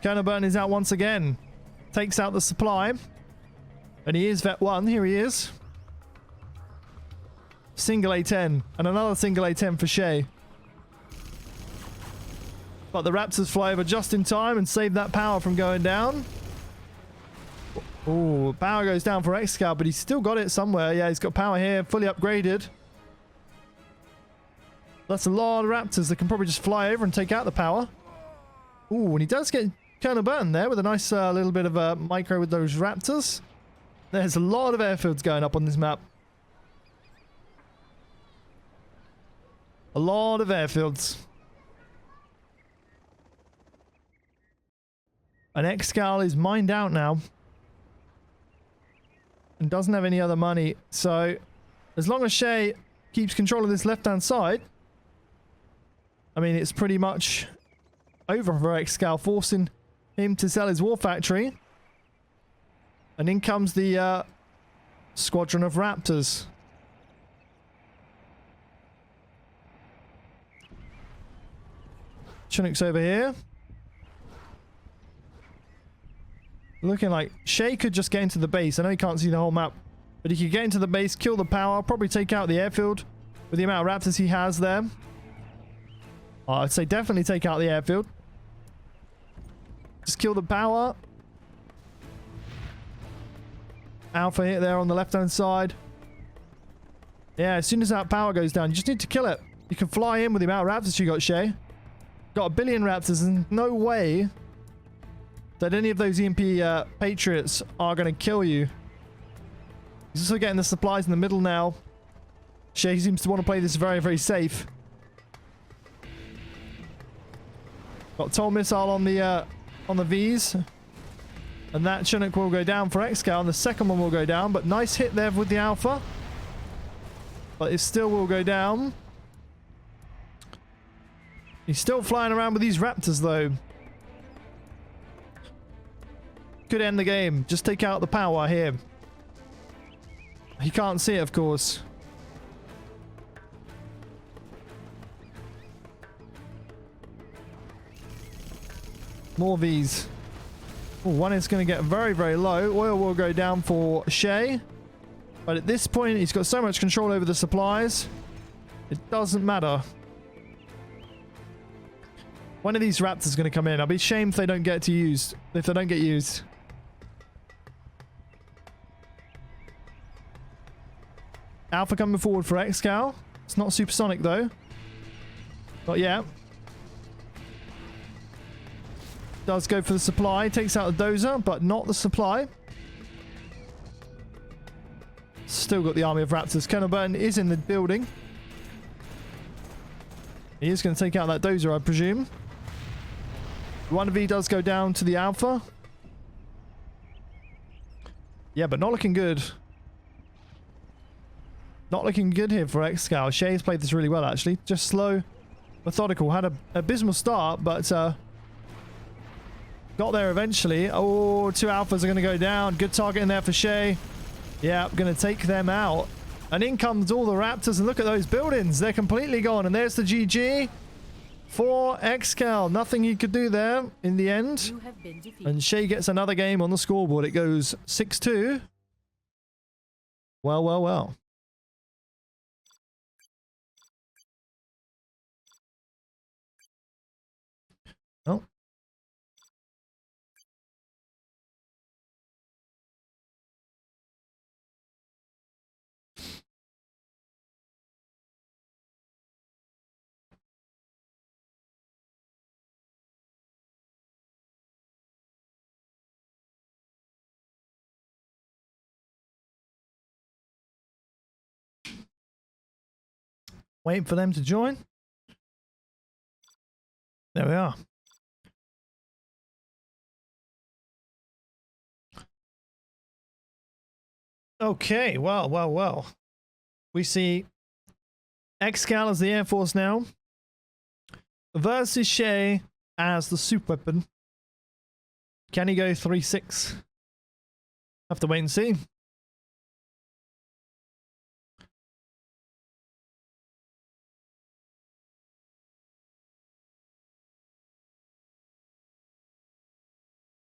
Counterburn is out once again. Takes out the supply. And he is Vet 1. Here he is. Single A10. And another single A10 for Shaye. But the Raptors fly over just in time and save that power from going down. Oh, power goes down for ExCaL, but he's still got it somewhere. Yeah, he's got power here, fully upgraded. That's a lot of Raptors that can probably just fly over and take out the power. Ooh, and he does get kind of burned there with a nice little bit of a micro with those Raptors. There's a lot of airfields going up on this map. A lot of airfields. And ExCaL is mined out now. And doesn't have any other money. So, as long as Shaye keeps control of this left-hand side, I mean, it's pretty much over for ExCaL, forcing him to sell his war factory. And in comes the squadron of Raptors. Chinook's over here. Looking like Shaye could just get into the base. I know he can't see the whole map, but he could get into the base, kill the power, probably take out the airfield with the amount of Raptors he has there. I'd say definitely take out the airfield. Just kill the power. Alpha hit there on the left-hand side. Yeah, as soon as that power goes down, you just need to kill it. You can fly in with the amount of Raptors you got, Shaye. Got 1 billion Raptors, and no way that any of those EMP Patriots are going to kill you. He's also getting the supplies in the middle now. Shaye seems to want to play this very, very safe. Got Toll Missile on the Vs. And that Chinook will go down for ExCaL, and the second one will go down. But nice hit there with the Alpha. But it still will go down. He's still flying around with these Raptors, though. Could end the game. Just take out the power here. He can't see it, of course. More Vs. Ooh, one is going to get very, very low. Oil will go down for Shaye. But at this point, he's got so much control over the supplies. It doesn't matter. One of these raptors is going to come in. I'll be ashamed if they don't get used. If they don't get used. Alpha coming forward for ExCaL. It's not supersonic though. Not yet. Does go for the supply. Takes out the dozer, but not the supply. Still got the army of raptors. Colonel Burton is in the building. He is going to take out that dozer, I presume. One V does go down to the Alpha. Yeah, but not looking good. Not looking good here for ExCaL. Shaye's played this really well, actually. Just slow, methodical. Had an abysmal start, but got there eventually. Oh, two Alphas are going to go down. Good target in there for Shaye. Yeah, going to take them out. And in comes all the raptors. And look at those buildings. They're completely gone. And there's the GG for ExCaL. Nothing he could do there in the end. You have been defeated. And Shaye gets another game on the scoreboard. It goes 6-2. Well, well, well. Oh. Waiting for them to join. There we are. Okay, well, well, well. We see ExCaL as the Air Force now versus Shaye as the super weapon. Can he go 3-6? Have to wait and see.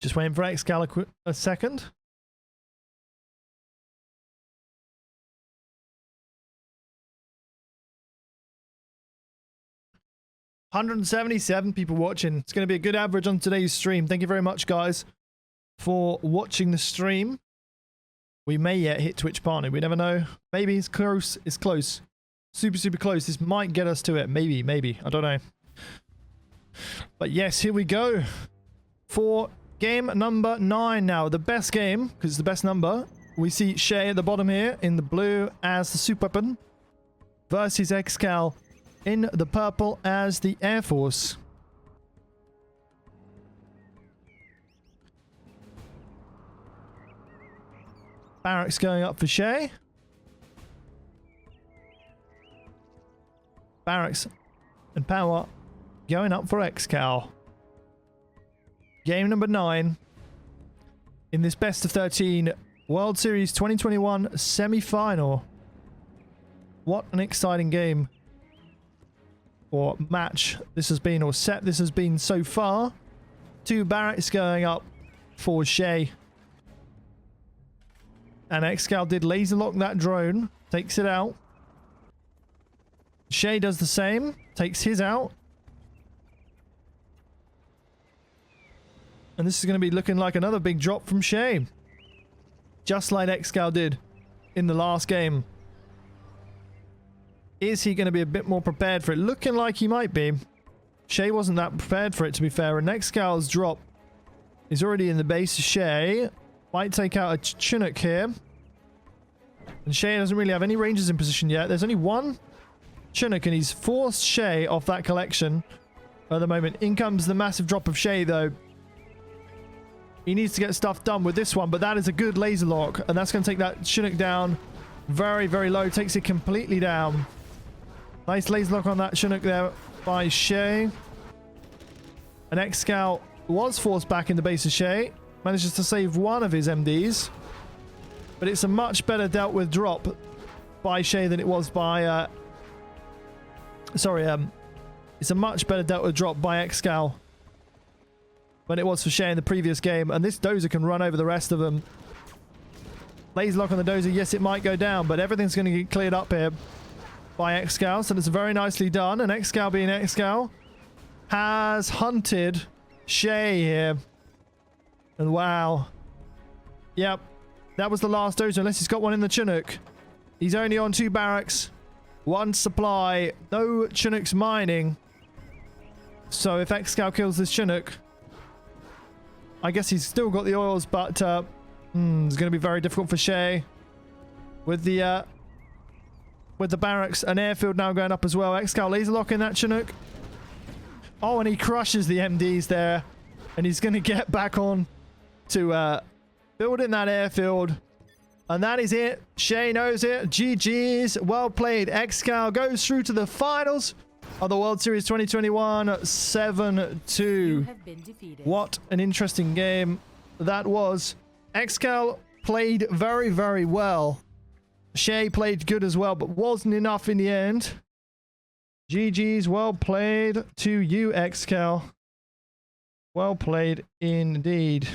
Just waiting for ExCaL a second. $177 people watching. It's going to be a good average on today's stream. Thank you very much, guys, for watching the stream. We may yet hit Twitch partner. We never know. Maybe it's close. It's close. Super, super close. This might get us to it. Maybe, maybe. I don't know. But yes, here we go. For game number 9 now. The best game, because it's the best number. We see Shaye at the bottom here in the blue as the super weapon versus ExCaL in the purple as the Air Force. Barracks going up for Shaye. Barracks and power going up for ExCaL. Game number 9 in this best of 13 World Series 2021 semi-final. What an exciting game or match this has been, or set this has been so far. 2 barracks going up for Shaye. And ExCaL did laser lock that drone, takes it out. Shaye does the same, takes his out. And this is going to be looking like another big drop from Shaye. Just like ExCaL did in the last game. Is he going to be a bit more prepared for it? Looking like he might be. Shaye wasn't that prepared for it, to be fair. And ExCal's drop is already in the base of Shaye. Might take out a Chinook here. And Shaye doesn't really have any rangers in position yet. There's only one Chinook, and he's forced Shaye off that collection at the moment. In comes the massive drop of Shaye, though. He needs to get stuff done with this one, but that is a good laser lock, and that's going to take that Chinook down very, very low. Takes it completely down. Nice laser lock on that Chinook there by Shaye. And ExCaL was forced back in the base of Shaye. Manages to save one of his MDs. but it's a much better dealt with drop by Shaye than it was by it's a much better dealt with drop by ExCaL than it was for Shaye in the previous game. And this dozer can run over the rest of them. Laser lock on the dozer, yes, it might go down, but everything's going to get cleared up here by ExCaL, so that's very nicely done. And ExCaL being ExCaL has hunted Shaye here. And wow. Yep, that was the last dozer, unless he's got one in the Chinook. He's only on 2 barracks, 1 supply, no Chinooks mining. So if ExCaL kills this Chinook, I guess he's still got the oils, but it's going to be very difficult for Shaye. With the barracks and airfield now going up as well. ExCaL laser locking that Chinook. Oh, and he crushes the MDs there. And he's going to get back on to building that airfield. And that is it. Shaye knows it. GG's. Well played. ExCaL goes through to the finals of the World Series 2021 7-2. You have been defeated. What an interesting game that was. ExCaL played very, very well. Shaye played good as well, but wasn't enough in the end. GG's. Well played to you, ExCaL. Well played indeed.